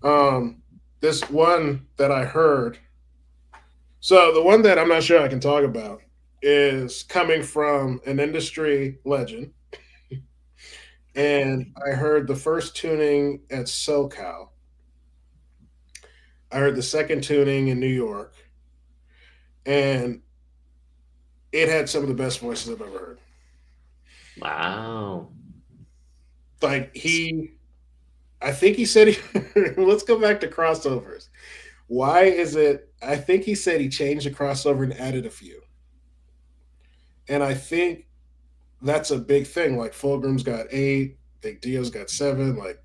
coming. Um, this one that I heard. So the one that I'm not sure I can talk about is coming from an industry legend, and I heard the first tuning at SoCal. I heard the second tuning in New York, and it had some of the best voices I've ever heard. Wow. Like I think he said, let's go back to crossovers. Why is it? I think he said he changed the crossover and added a few. And I think that's a big thing. Like Fulgrim's got eight, I think Dio's got seven. Like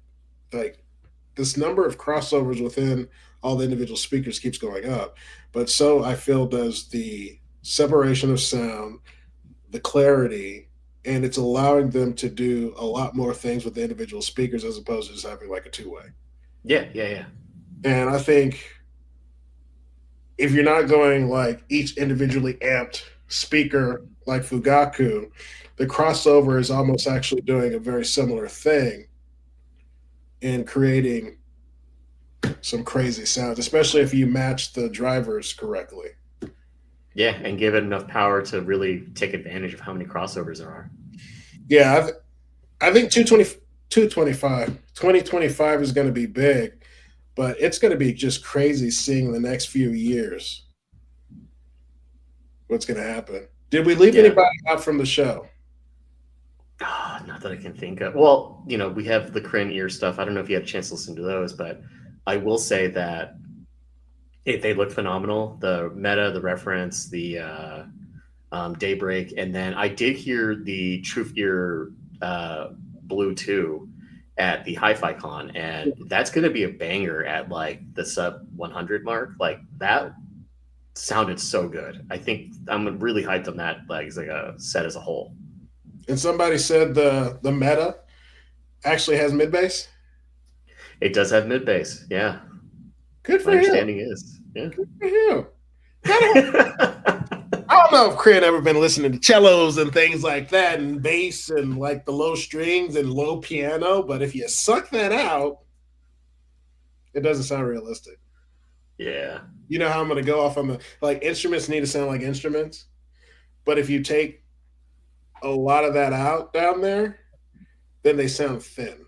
this number of crossovers within all the individual speakers keeps going up. But so I feel does the separation of sound, the clarity, and it's allowing them to do a lot more things with the individual speakers as opposed to just having like a two-way. Yeah, yeah, yeah. And I think if you're not going like each individually amped speaker like Fugaku, the crossover is almost actually doing a very similar thing in creating some crazy sounds, especially if you match the drivers correctly. Yeah, and give it enough power to really take advantage of how many crossovers there are. Yeah, I think 225, 2025 is going to be big, but it's going to be just crazy seeing the next few years what's going to happen. Did we leave Yeah. anybody out from the show? Not that I can think of. Well, we have the Kryn ear stuff. I don't know if you had a chance to listen to those, but I will say that they look phenomenal. The meta, the reference, the Daybreak, and then I did hear the Truth Ear Blue 2 at the Hi-Fi Con, and that's going to be a banger at like the sub 100 mark. Like that sounded so good. I think I'm really hyped on that, like as like a set as a whole. And somebody said the meta actually has mid bass. It does have mid bass. Yeah, Good my for him. understanding is. Yeah. Good for him. I don't know if Crit ever been listening to cellos and things like that, and bass and like the low strings and low piano, but if you suck that out, it doesn't sound realistic. Yeah. You know how I'm going to go off on the like instruments need to sound like instruments, but if you take a lot of that out down there, then they sound thin.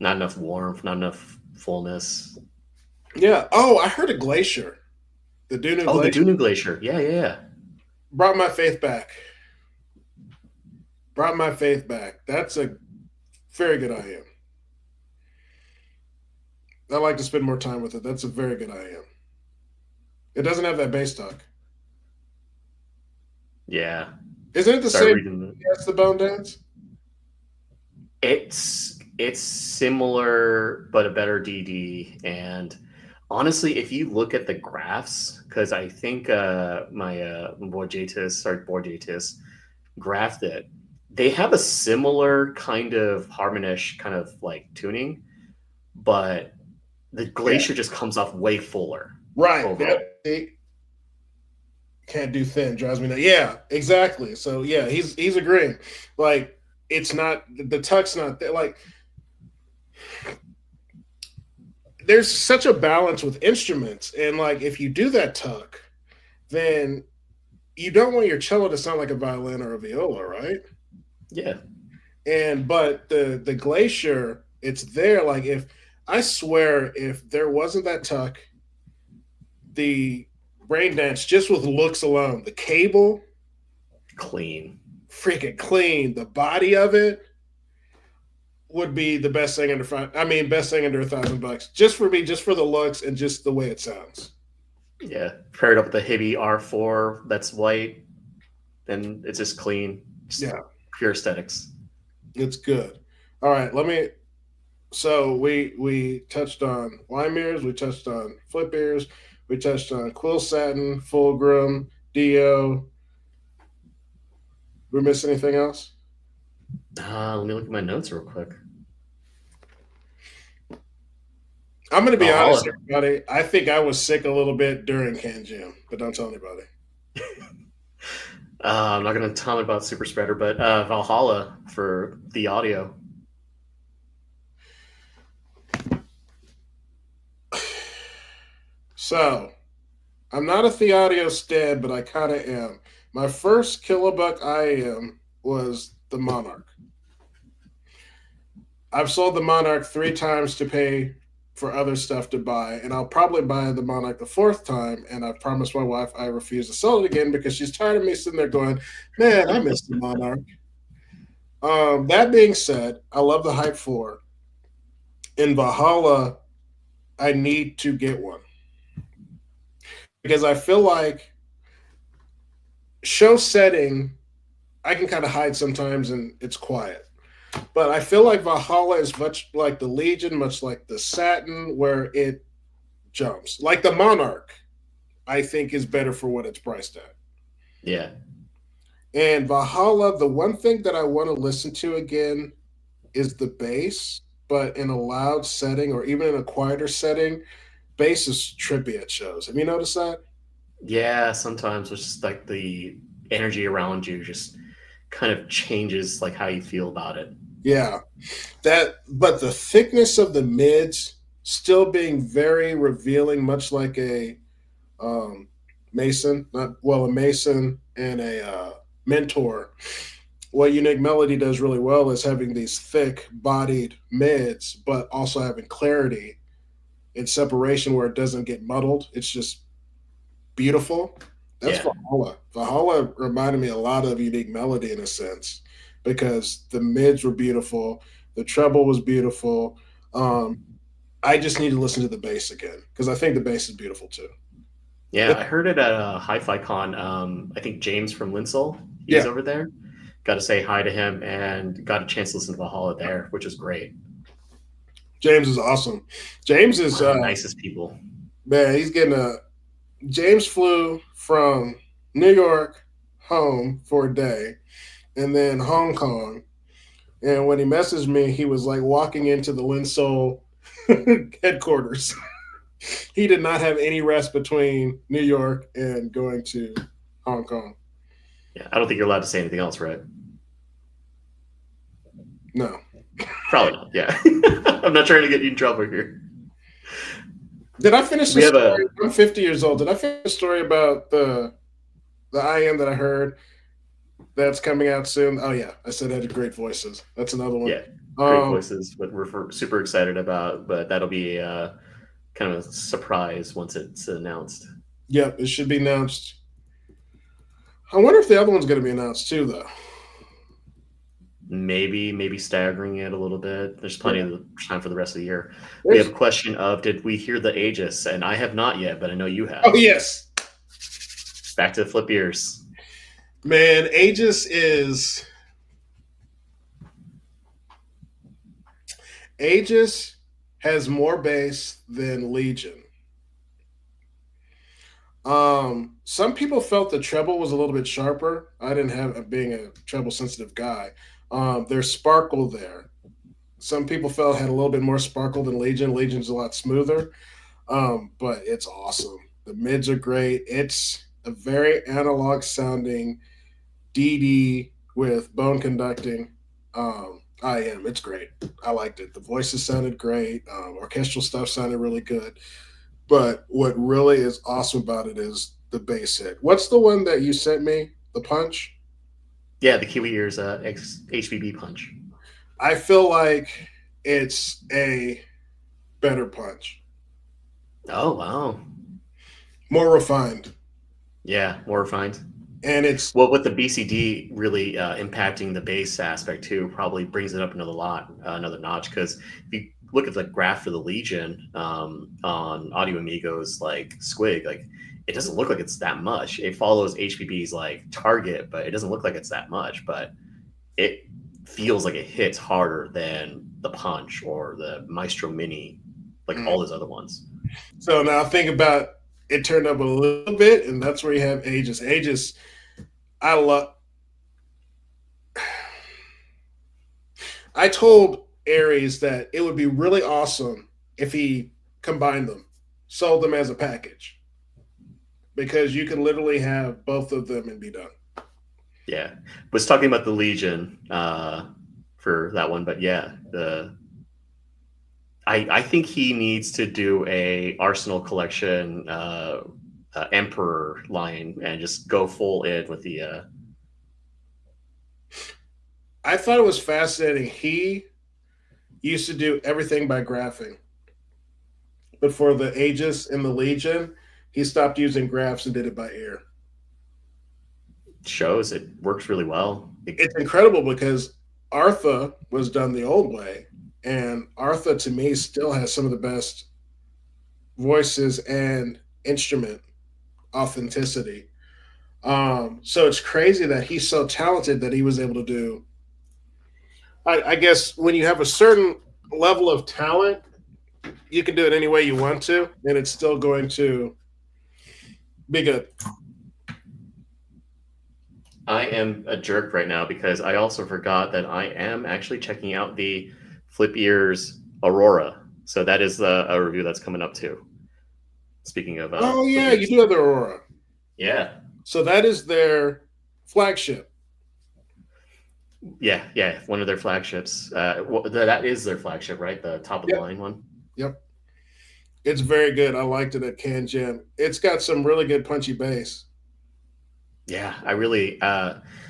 Not enough warmth, not enough fullness. Yeah. Oh, I heard a glacier. The Dunu Oh, the Glacier Dunu Glacier. Yeah, yeah, yeah. brought my faith back. Brought my faith back. That's a very good IM. I like to spend more time with it. That's a very good IM. It doesn't have that bass talk. Yeah. Isn't it the Start same reading the. as the Bone Dance? It's It's similar, but a better DD. And honestly, if you look at the graphs, because I think my boy JTIS graphed it, they have a similar kind of harmonish kind of like tuning, but the Yeah, Glacier just comes off way fuller right. That overall. it can't do thin drives me nuts. Yeah, exactly. So yeah, he's agreeing. Like it's not the tuck's not there. Like there's such a balance with instruments, and like if you do that tuck, then you don't want your cello to sound like a violin or a viola, right? Yeah, And but the glacier, it's there. Like if I swear, if there wasn't that tuck, the brain dance just with looks alone, the cable clean. freaking clean, the body of it would be the best thing under five. I mean, best thing under $1,000 just for me, just for the looks and just the way it sounds. Yeah, paired up with the Hibby R4 that's white, and it's just clean, just Yeah, pure aesthetics. it's good. All right, let me. So we touched on Wymere's, we touched on flip ears, we touched on quill satin, fulgrim, dio. We miss anything else? Let me look at my notes real quick. I'm going to be honest, Valhalla. everybody. I think I was sick a little bit during CanJam, but don't tell anybody. I'm not going to tell about Super Spreader, but Valhalla for the audio. So I'm not a Theodio stan, but I kind of am. My first kilobuck I am was the Monarch. I've sold the Monarch 3 times to pay for other stuff to buy, and I'll probably buy the Monarch the fourth time. And I've promised my wife I refuse to sell it again because she's tired of me sitting there going, "Man, I miss the Monarch." That being said, I love the Hype 4. In Valhalla, I need to get one because I feel like show setting, I can kind of hide sometimes and it's quiet. But I feel like Valhalla is much like the Legion, much like the Satin, where it jumps. Like the Monarch, I think is better for what it's priced at. Yeah. And Valhalla, the one thing that I want to listen to again is the bass, but in a loud setting or even in a quieter setting, bass is trippy at shows. Have you noticed that? Yeah, sometimes it's just like the energy around you just kind of changes like how you feel about it. Yeah. That but the thickness of the mids still being very revealing, much like a um, Mason, not well, a Mason and a Mentor. What Unique Melody does really well is having these thick bodied mids, but also having clarity and separation where it doesn't get muddled. It's just beautiful. That's Yeah. Valhalla. Valhalla reminded me a lot of Unique Melody in a sense because the mids were beautiful, the treble was beautiful. Um, I just need to listen to the bass again because I think the bass is beautiful too. Yeah, I heard it at Hi-Fi Con. I think James from Linsol, he's Yeah, over there. Got to say hi to him and got a chance to listen to Valhalla there, which is great. James is awesome. James is One of the nicest people. man. He's getting a James flew from New York home for a day and then Hong Kong. And when he messaged me, he was like walking into the Linsol headquarters. He did not have any rest between New York and going to Hong Kong. Yeah, I don't think you're allowed to say anything else, right? No. Probably not. Yeah, I'm not trying to get you in trouble here. Did I finish the We have story? a I'm 50 years old. Did I finish the story about the IM that I heard that's coming out soon? Oh yeah, I said it had great voices. That's another one. yeah, great Um, voices, but we're super excited about. But that'll be kind of a surprise once it's announced. yep, it should be announced. I wonder if the other one's going to be announced too, though. Maybe staggering it a little bit. There's plenty Yeah. of time for the rest of the year. We have There's, a question of did we hear the Aegis? And I have not yet, but I know you oh have. yes, Back to the flip ears. man. Aegis is Aegis has more bass than Legion. Some people felt the treble was a little bit sharper. I didn't have being a treble sensitive guy. There's sparkle there. Some people felt it had a little bit more sparkle than Legion. Legion's a lot smoother, but it's awesome. The mids are great. It's a very analog sounding DD with bone conducting. I am. It's great. I liked it. The voices sounded great. Orchestral stuff sounded really good. But what really is awesome about it is the bass hit. What's the one that you sent me? The punch? Yeah, the Kiwi Ears HBB punch. I feel like it's a better punch. Oh wow. More refined. Yeah, more refined. And it's Well, with the BCD really impacting the bass aspect too, probably brings it up another notch. Because if you look at the graph for the Legion on Audio Amigos, like Squig, like it doesn't look like it's that much. It follows HBB's like target, but it doesn't look like it's that much. But it feels like it hits harder than the Punch or the Maestro Mini, like all those other ones. so now think about it turned up a little bit, and that's where you have Aegis. Aegis, I love. I told Aries that it would be really awesome if he combined them, sold them as a package, because you can literally have both of them and be done. Yeah, was talking about the Legion for that one, but yeah, the I think he needs to do a Arsenal collection Emperor line and just go full in with the. I thought it was fascinating. He used to do everything by graphing, but for the Aegis and the Legion, he stopped using graphs and did it by ear. Shows it works really well. It's incredible because Artha was done the old way, and Artha to me still has some of the best voices and instrument authenticity. So it's crazy that he's so talented that he was able to do. I guess when you have a certain level of talent, you can do it any way you want to, and it's still going to be good. I am a jerk right now because I also forgot that I am actually checking out the Flip Ears Aurora. So that is a review that's coming up too. Speaking of Oh Flip yeah, you Ears, do have the Aurora. yeah, So that is their flagship. yeah, one of their flagships. That is their flagship, right? The top of the Yep, line one. yep. It's very good. I liked it at CanJam. It's got some really good punchy bass. Yeah, I really.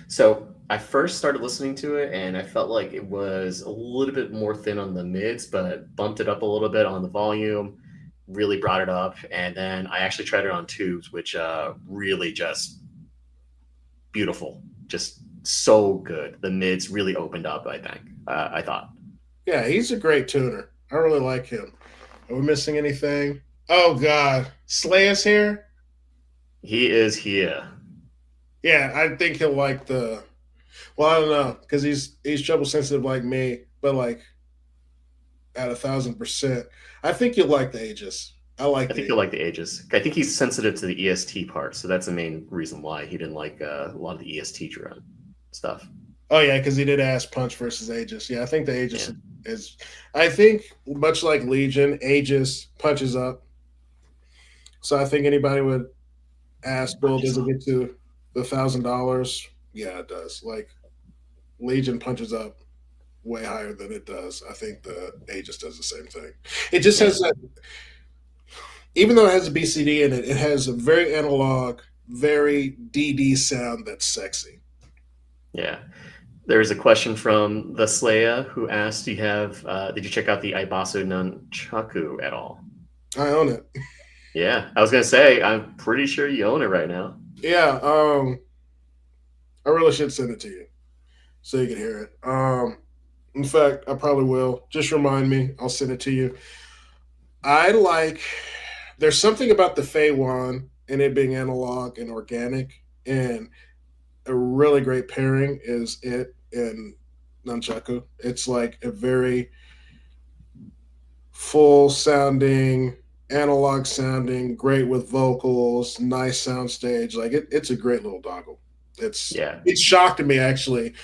So I first started listening to it, and I felt like it was a little bit more thin on the mids, but bumped it up a little bit on the volume. Really brought it up, and then I actually tried it on tubes, which really just beautiful, just so good. The mids really opened up. I think. I thought Yeah, he's a great tuner. I really like him. Are we missing anything? Oh God, Slay is here. he is here. Yeah, I think he'll like the. Well, I don't know because he's trouble sensitive like me, but like at 1,000%, I think you'll like the Aegis. I like I think the. you'll like the ages. I think he's sensitive to the EST part, so that's the main reason why he didn't like a lot of the EST drone stuff. Oh yeah, because he did ask Punch versus Aegis. Yeah, I think the Yeah, Aegis is. I think much like Legion, Aegis punches up. So I think anybody would ask, well, punches does it up. get to the $1,000? Yeah, it does. Like Legion punches up way higher than it does. I think the Aegis does the same thing. It just Yeah, has that, even though it has a BCD in it, it has a very analog, very DD sound that's sexy. yeah. There's a question from the Slaya who asked, "Do you have? Did you check out the Ibasu Nunchaku at all?" I own it. Yeah, I was gonna say I'm pretty sure you own it right now. Yeah, I really should send it to you so you can hear it. In fact, I probably will. Just remind me. I'll send it to you. I like. There's something about the Fei Wan and it being analog and organic, and a really great pairing is it and Nunchaku. It's like a very full sounding, analog sounding, great with vocals, nice soundstage. Like it's a great little dongle. Yeah, It shocked me actually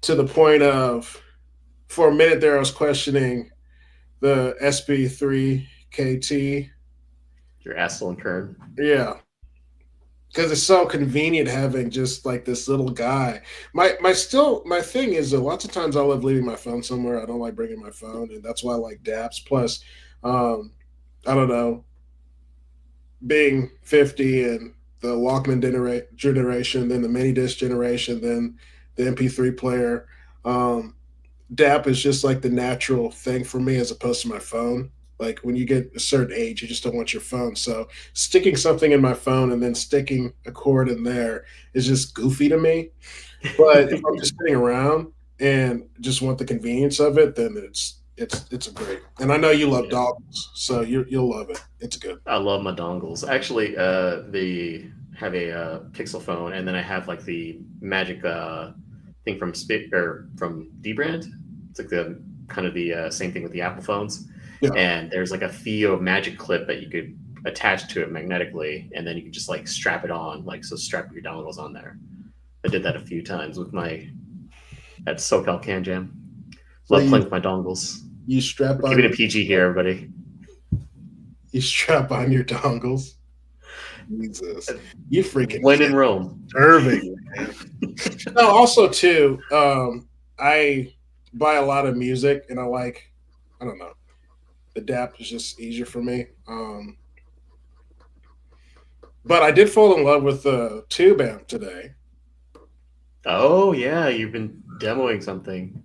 to the point of for a minute there I was questioning the SB3 KT. your Astle and Kern. Yeah, because it's so convenient having just like this little guy. My thing is that lots of times I love leaving my phone somewhere. I don't like bringing my phone, and that's why I like DApps. Plus, um, I don't know, being 50 and the Walkman generation, then the mini disc generation, then the MP3 player. Um, DAP is just like the natural thing for me as opposed to my phone. Like when you get a certain age, you just don't want your phone. So sticking something in my phone and then sticking a cord in there is just goofy to me. But if I'm just sitting around and just want the convenience of it, then it's a great. And I know you love Yeah, dogs, so you'll love it. It's good. I love my dongles. Actually, the have a Pixel phone, and then I have like the Magic thing from from D brand. It's like the kind of the same thing with the Apple phones. Yeah. And there's like a Theo Magic clip that you could attach to it magnetically, and then you can just like strap it on, like so strap your dongles on there. I did that a few times with my at SoCal CanJam. So Love playing with my dongles. you strap We're keeping on it PG here, everybody. you strap on your dongles. Jesus, you freaking When kid in Rome. disturbing. No, also too, I buy a lot of music, and I don't know, the DAP is just easier for me. But I did fall in love with the tube amp today. Oh yeah, you've been demoing something.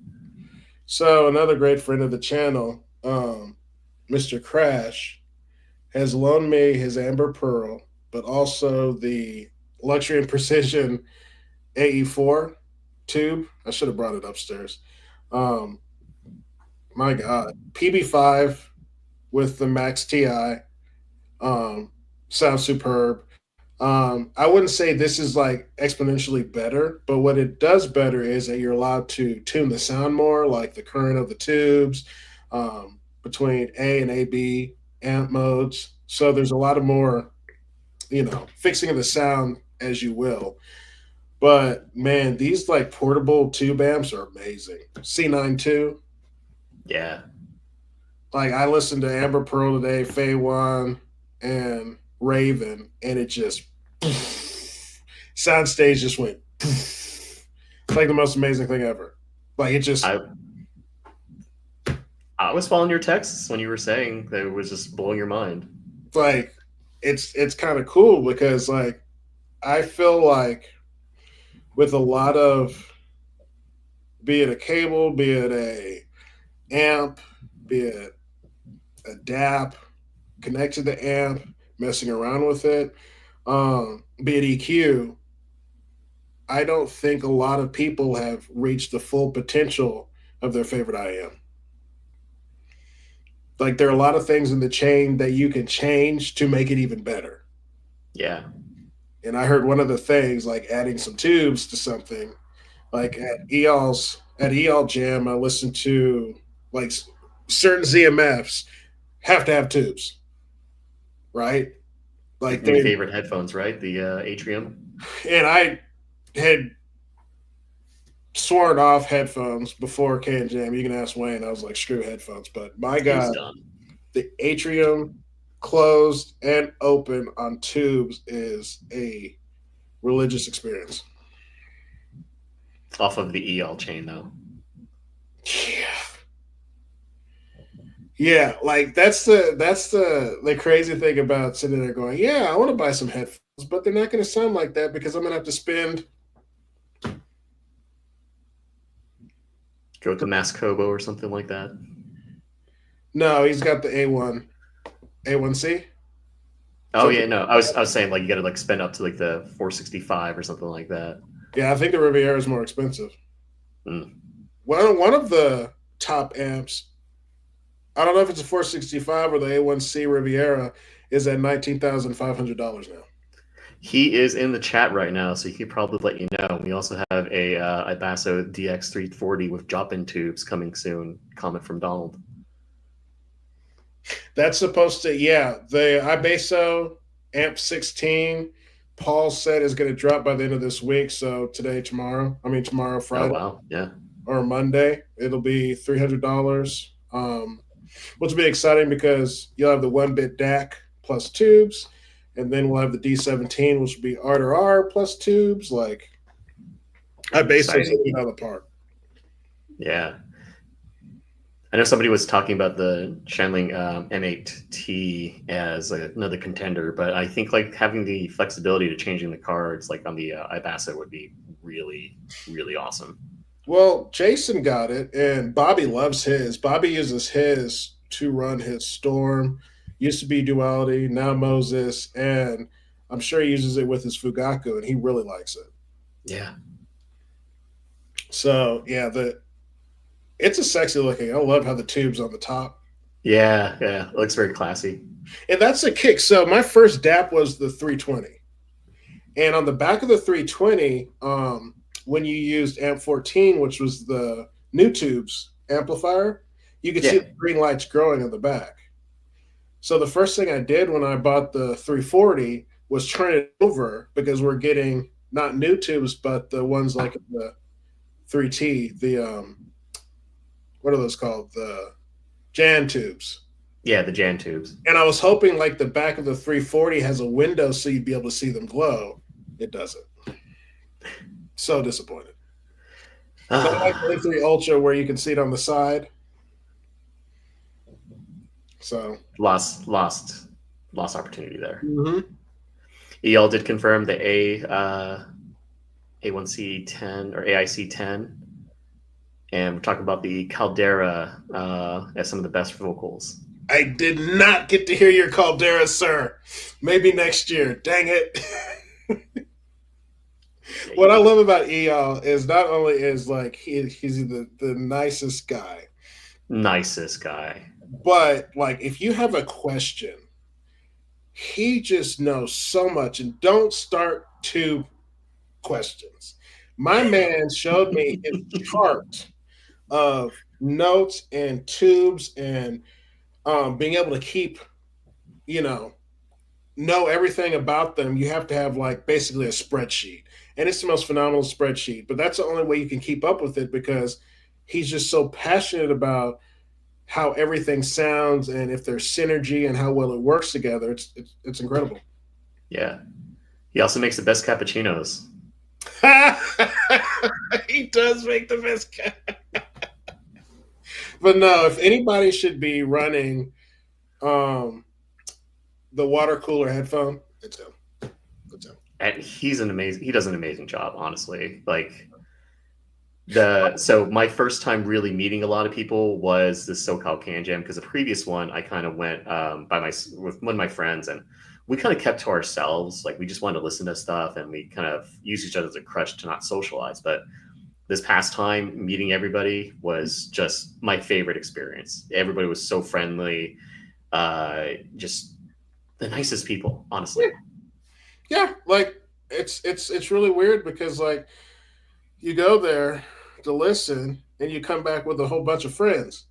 So another great friend of the channel, Mr. Crash, has loaned me his Amber Pearl, but also the Luxury and Precision AE4 tube. I should have brought it upstairs. Um, my God, PB5 with the Max TI sounds superb. I wouldn't say this is like exponentially better, but what it does better is that you're allowed to tune the sound more, like the current of the tubes between A and AB amp modes. So there's a lot of more, fixing of the sound as you will. But man, these like portable tube amps are amazing. C9 too. Yeah, Like I listened to Amber Pearl today, Fay One, and Raven, and it just soundstage just went. It's like the most amazing thing ever. Like it just I I was following your texts when you were saying that it was just blowing your mind. like it's kind of cool because like I feel like with a lot of be it a cable, be it a amp, be it a DAP, connect to the amp, messing around with it, be it EQ, I don't think a lot of people have reached the full potential of their favorite IM. Like there are a lot of things in the chain that you can change to make it even better. Yeah, And I heard one of the things like adding some tubes to something. Like at EL Jam, I listened to like certain ZMFs have to have tubes, right? like Like my they favorite headphones, right? The Atrium. and I had sworn off headphones before CanJam. You can ask Wayne. I was like, screw headphones. But my He's God, done the atrium closed and open on tubes is a religious experience. off of the EL chain though. Yeah. Yeah, like that's the crazy thing about sitting there going, yeah, I want to buy some headphones, but they're not going to sound like that because I'm going to have to spend. Go with the Mascobo or something like that. No, he's got the A1C. Oh Something. yeah, no, I was saying like you got to like spend up to like the 465 or something like that. Yeah, I think the Riviera is more expensive. Mm. One of the top amps, I don't know if it's a 465 or the A1C Riviera, is at $19,500 now. He is in the chat right now, so he could probably let you know. We also have a Ibasso DX340 with drop-in tubes coming soon. Comment from Donald. That's supposed to, yeah. The iBasso Amp 16, Paul said is going to drop by the end of this week. So today, tomorrow, I mean, tomorrow, Oh Friday, wow, yeah, or Monday, it'll be $300. Which will be exciting because you'll have the 1 bit DAC plus tubes, and then we'll have the D17, which will be R to R plus tubes. Like, iBasso's exciting. hitting it out of the park. Yeah, I know somebody was talking about the Shandling M8T as another contender, but I think like having the flexibility to changing the cards like on the Ibasa would be really, really awesome. Well, Jason got it, and Bobby loves his. Bobby uses his to run his Storm. Used to be Duality, now Moses, and I'm sure he uses it with his Fugaku, and he really likes it. Yeah, So yeah, the it's a sexy looking. I love how the tube's on the top, yeah, yeah. It looks very classy. and that's a kick. So my first DAP was the 320, and on the back of the 320, when you used Amp 14, which was the new tubes amplifier, you could see Yeah, the green lights growing on the back. So the first thing I did when I bought the 340 was turn it over because we're getting not new tubes, but the ones like the 3T, the what are those called? The Jan tubes. yeah. The Jan tubes. And I was hoping like the back of the 340 has a window so you'd be able to see them glow. It doesn't. So disappointed. Not like the Ah, 3 Ultra where you can see it on the side. So lost opportunity there. mhm. EL did confirm the A1C10 or AIC10, and we're talking about the Caldera as some of the best vocals. I did not get to hear your Caldera, sir. Maybe next year. Dang it. What I love about EL is not only is like he's the nicest guy, Nicest guy. but like if you have a question, he just knows so much. And don't start two questions. My man showed me his chart of notes and tubes and being able to keep, you know everything about them. You have to have like basically a spreadsheet, and it's the most phenomenal spreadsheet. But that's the only way you can keep up with it because he's just so passionate about how everything sounds and if there's synergy and how well it works together. It's incredible. Yeah. He also makes the best cappuccinos. He does make the best. But no, if anybody should be running um, the water cooler headphone, it's him. It's him. And he does an amazing job, honestly. Like so my first time really meeting a lot of people was the SoCal Can Jam because the previous one I kind of went with one of my friends and we kind of kept to ourselves. Like we just wanted to listen to stuff and we kind of used each other as a crutch to not socialize. But this past time meeting everybody was just my favorite experience. Everybody was so friendly, just the nicest people, honestly. Yeah, yeah. Like it's really weird because like you go there to listen and you come back with a whole bunch of friends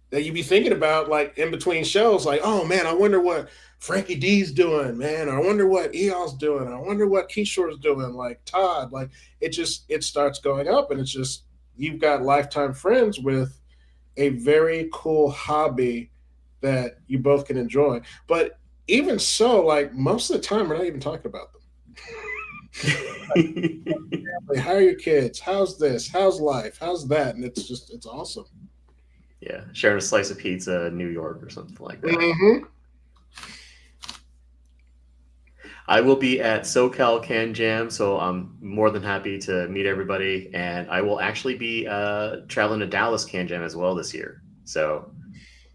that you be thinking about like in between shows, like, oh man, I wonder what Frankie D's doing, man. I wonder what EL's doing. I wonder what Keyshore's doing, like Todd. Like it starts going up and it's just you've got lifetime friends with a very cool hobby that you both can enjoy. But even so, like most of the time we're not even talking about them. Like, how are your kids? How's this? How's life? How's that? And it's awesome. Yeah, sharing a slice of pizza in New York or something like that. Mm-hmm. I will be at SoCal Can Jam, so I'm more than happy to meet everybody. And I will actually be traveling to Dallas Can Jam as well this year. So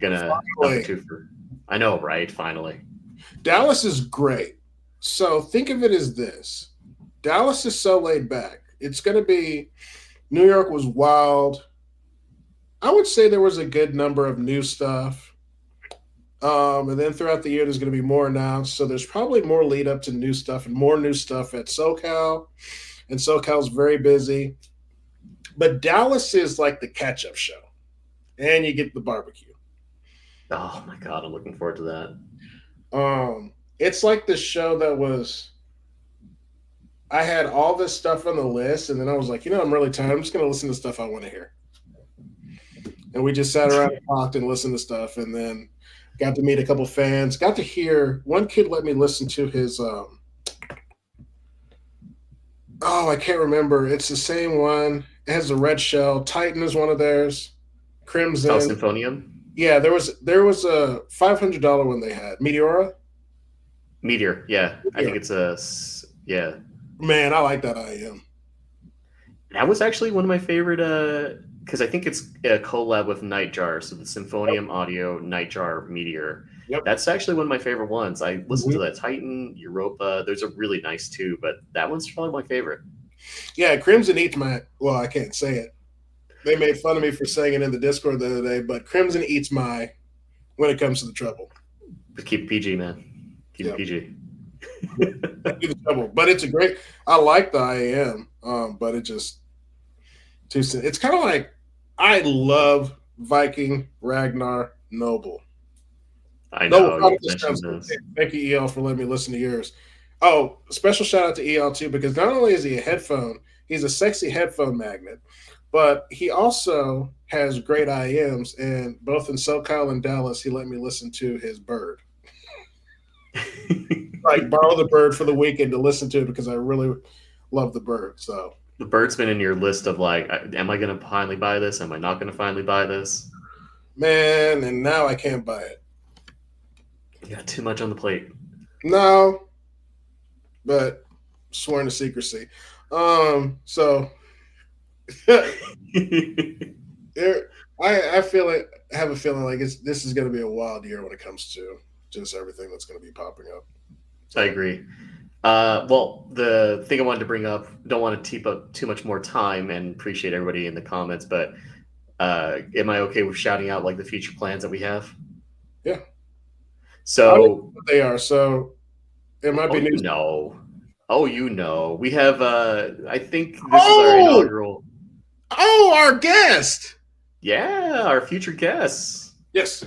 gonna dump a Finally, two for. I know, right? Finally. Dallas is great. So think of it as this: Dallas is so laid back. It's going to be. New York was wild. I would say there was a good number of new stuff. And then throughout the year, there's going to be more announced. So there's probably more lead up to new stuff and more new stuff at SoCal. And SoCal's very busy. But Dallas is like the catch up show. And you get the barbecue. Oh my god, I'm looking forward to that. It's like this show that was. I had all this stuff on the list, and then I was like, I'm really tired. I'm just going to listen to stuff I want to hear. And we just sat around and talked and listened to stuff, and then got to meet a couple fans. Got to hear one kid let me listen to his. Oh, I can't remember. It's the same one. It has the red shell. Titan is one of theirs. Oh, Crimson. Symphonium, Yeah, there was a $500 one they had. Meteora. Meteor. Yeah, I think Meteor. it's a yeah. Man, I like that I am. That was actually one of my favorite. Because I think it's a collab with Nightjar, so the Yep. Symphonium Audio Nightjar Meteor. Yep. That's actually one of my favorite ones. I listened to Mhm. that Titan, Europa. Those are really nice too, but that one's probably my favorite. Yeah, Crimson eats my. Well, I can't say it. They made fun of me for saying it in the Discord the other day, but Crimson eats my when it comes to the trouble. But keep it PG, man. Keep it Yeah, PG. the trouble. But it's a great. I like the IAM, but it just too soon. It's kind of like I love Viking Ragnar Noble. I No, know you've Chronicles sounds mentioned good. this. Thank you, EL, for letting me listen to yours. Oh, special shout out to EL too, because not only is he a headphone, he's a sexy headphone magnet, but he also has great IMs. And both in SoCal and Dallas, he let me listen to his bird. Like borrow the bird for the weekend to listen to it because I really love the bird. So The bird's been in your list of like, am I going to finally buy this? Am I not going to finally buy this? man, and now I can't buy it. You got too much on the plate. No, but sworn to secrecy. So there, I feel it. I have a feeling like this is going to be a wild year when it comes to just everything that's going to be popping up. I So agree. Well, the thing I wanted to bring up, don't want to keep up too much more time and appreciate everybody in the comments, but am I okay with shouting out like the future plans that we have? yeah, I don't know So, what they are. So it might oh, be you news. know, oh, you know, we have, I think this is our Oh, inaugural, our guest. yeah, our future guests. Yes.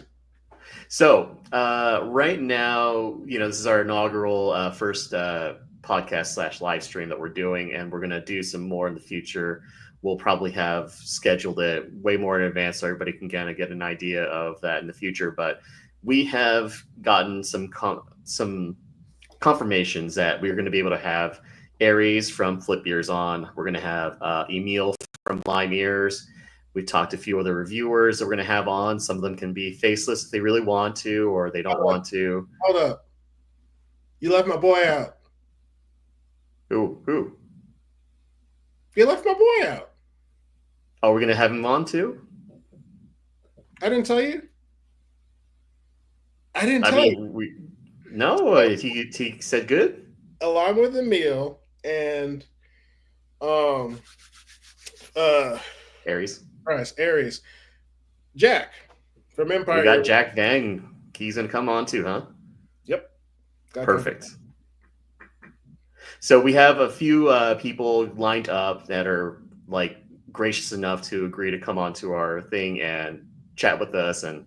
So right now, this is our inaugural first podcast slash live stream that we're doing, and we're gonna do some more in the future. We'll probably have scheduled it way more in advance so everybody can kind of get an idea of that in the future. But we have gotten some confirmations that we're going to be able to have Aries from Flip Years On. We're going to have Emil from Lime Ears. We've talked to a few other reviewers that we're going to have on. Some of them can be faceless if they really want to, or they don't Hold up. want to. Hold up. You left my boy out. Who? You left my boy out. Oh, we're going to have him on too? I didn't tell you. I didn't I tell you. mean, no, he said good. Along with Emil and um uh Aries. Christ, Aries, Jack from We Empire got Earbuds. Jack Vang. He's going to come on too, huh? Yep. Got confirmed. Perfect. So we have a few people lined up that are like gracious enough to agree to come onto our thing and chat with us. And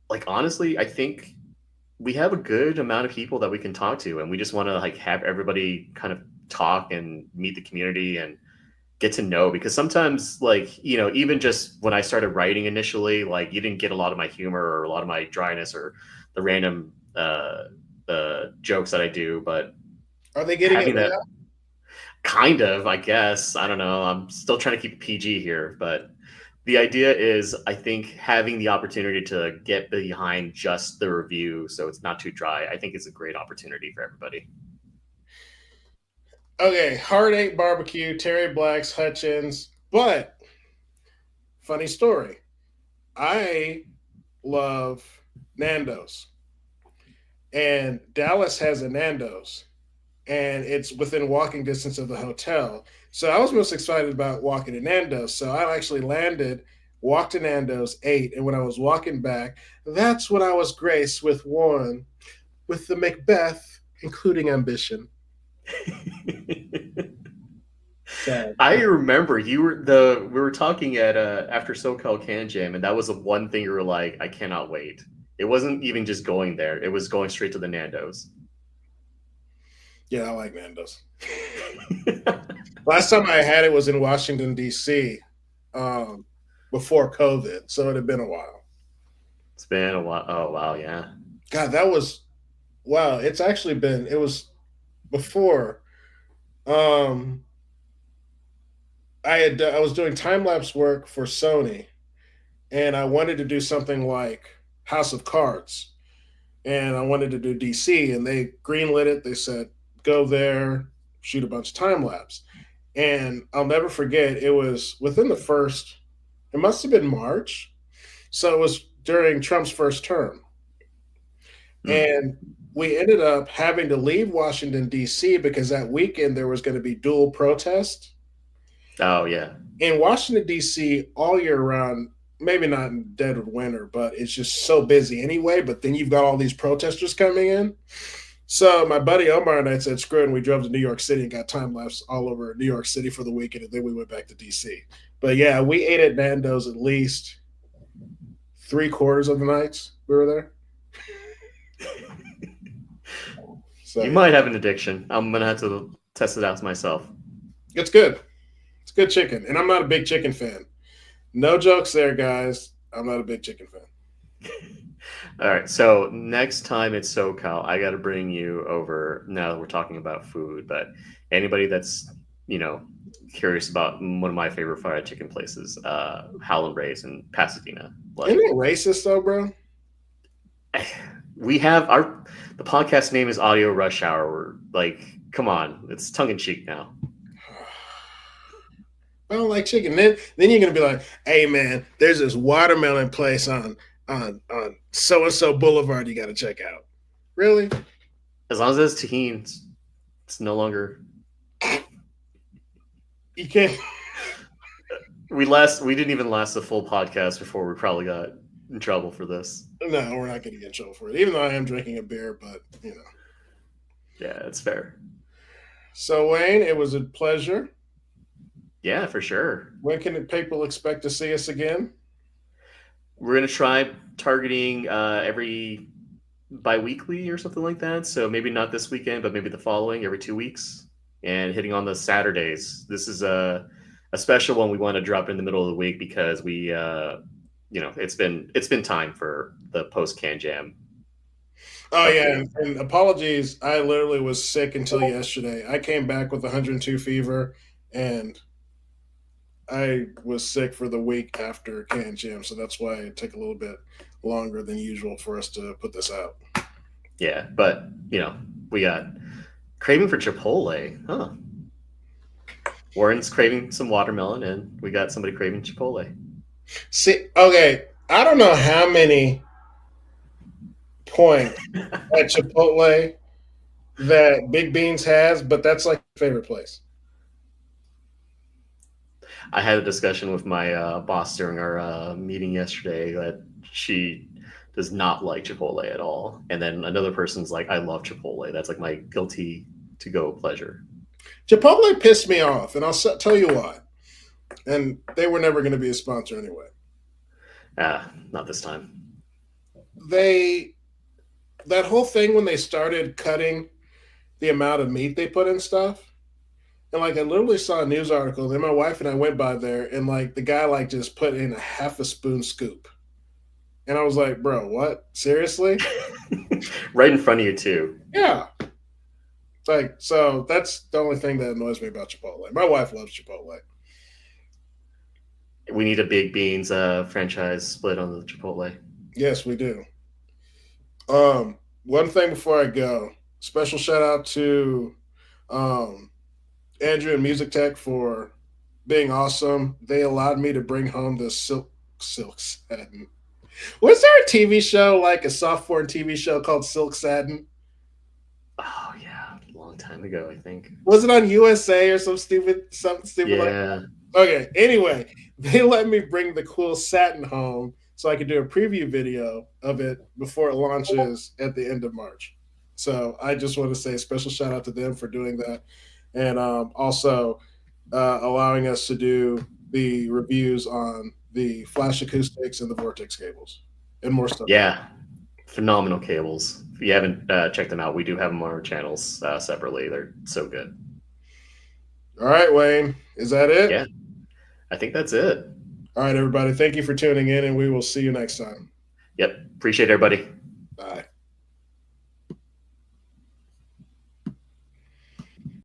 like honestly, I think we have a good amount of people that we can talk to, and we just want to like have everybody kind of talk and meet the community and get to know, because sometimes like even just when I started writing initially, like you didn't get a lot of my humor or a lot of my dryness or the random jokes that I do, but Are they getting it having that now? kind of, I guess, I don't know, I'm still trying to keep PG here, but the idea is I think having the opportunity to get behind just the review so it's not too dry, I think it's a great opportunity for everybody. Okay, Heart Eight Barbecue, Terry Blacks, Hutchins. But funny story. I love Nando's. And Dallas has a Nando's. And it's within walking distance of the hotel. So I was most excited about walking to Nando's. So I actually landed, walked to Nando's, ate, and when I was walking back, that's when I was graced with one with the Macbeth, including ambition. So I remember we were talking at after SoCal CanJam, and that was the one thing you were like, I cannot wait. It wasn't even just going there; it was going straight to the Nando's. Yeah, I like Nando's. Last time I had it was in Washington D.C. Um, before COVID, so it had been a while. It's been a while. Oh wow, yeah. God, that was wow. It's actually been. It was before. Um, I was doing time lapse work for Sony, and I wanted to do something like House of Cards, and I wanted to do DC, and they greenlit it. They said go there, shoot a bunch of time lapse, and I'll never forget. It was within the first. It must have been March, so it was during Trump's first term, Hmm. and we ended up having to leave Washington D.C. because that weekend there was going to be dual protest Oh yeah. in Washington D.C. all year round. Maybe not in dead of winter, but it's just so busy anyway. But then you've got all these protesters coming in. So my buddy Omar and I said, "Screw it," and we drove to New York City and got time lapse all over New York City for the weekend, and then we went back to DC. But yeah, we ate at Nando's at least 3/4 of the nights we were there. So You yeah, might have an addiction. I'm gonna have to test it out myself. it's good. It's good chicken, and I'm not a big chicken fan. No jokes there, guys. I'm not a big chicken fan. All right. So next time it's SoCal, I got to bring you over. Now that we're talking about food, but anybody that's you know curious about one of my favorite fried chicken places, Howlin' Ray's in Pasadena. Isn't Like it racist though, bro? we have our the podcast name is Audio Rush Hour. We're like, come on, it's tongue in cheek now. I don't like chicken. Then you're gonna be like, hey man, there's this watermelon place on so and so Boulevard you gotta check out. Really? As long as it's tahini, it's no longer. You can't. We didn't even last the full podcast before we probably got in trouble for this. No, we're not gonna get in trouble for it. Even though I am drinking a beer, but you know. Yeah, it's fair. So Wayne, it was a pleasure. Yeah, for sure. When can people expect to see us again? We're gonna try targeting every bi-weekly or something like that. So maybe not this weekend, but maybe the following, every 2 weeks, and hitting on the Saturdays. This is a special one we want to drop in the middle of the week because we it's been time for the post Can Jam Oh yeah, update. and apologies. I literally was sick until yesterday. I came back with 102 fever, and I was sick for the week after Can Jam, so that's why it took a little bit longer than usual for us to put this out. Yeah, but we got craving for Chipotle, huh? Warren's craving some watermelon, and we got somebody craving Chipotle. See, okay, I don't know how many points at Chipotle that Big Beans has, but that's like my favorite place. I had a discussion with my boss during our meeting yesterday that she does not like Chipotle at all, and then another person's like, "I love Chipotle. That's like my guilty to go pleasure." Chipotle pissed me off, and tell you why. And they were never going to be a sponsor anyway. Not this time. They that whole thing when they started cutting the amount of meat they put in stuff. And like I literally saw a news article. Then my wife and I went by there, and like the guy like just put in a half a spoon scoop, and I was like, "Bro, what? Seriously?" Right in front of you too. Yeah. Like so, that's the only thing that annoys me about Chipotle. My wife loves Chipotle. We need a Big Beans franchise split on the Chipotle. Yes, we do. One thing before I go, special shout out to um Andrew and Music Tech for being awesome. They allowed me to bring home the silk satin. Was there a TV show like a soft porn TV show called Silk Satin? Oh yeah, a long time ago, I think. Was it on USA or something stupid like Yeah, that? Okay. Anyway, they let me bring the cool satin home so I could do a preview video of it before it launches at the end of March. So I just want to say a special shout out to them for doing that, and also allowing us to do the reviews on the flash acoustics and the vortex cables and more stuff. yeah. phenomenal cables. If you haven't checked them out, we do have them on our channels separately. They're so good. All right, Wayne, is that it? Yeah, I think that's it. All right, everybody. Thank you for tuning in, and we will see you next time. Yep. Appreciate everybody. Bye.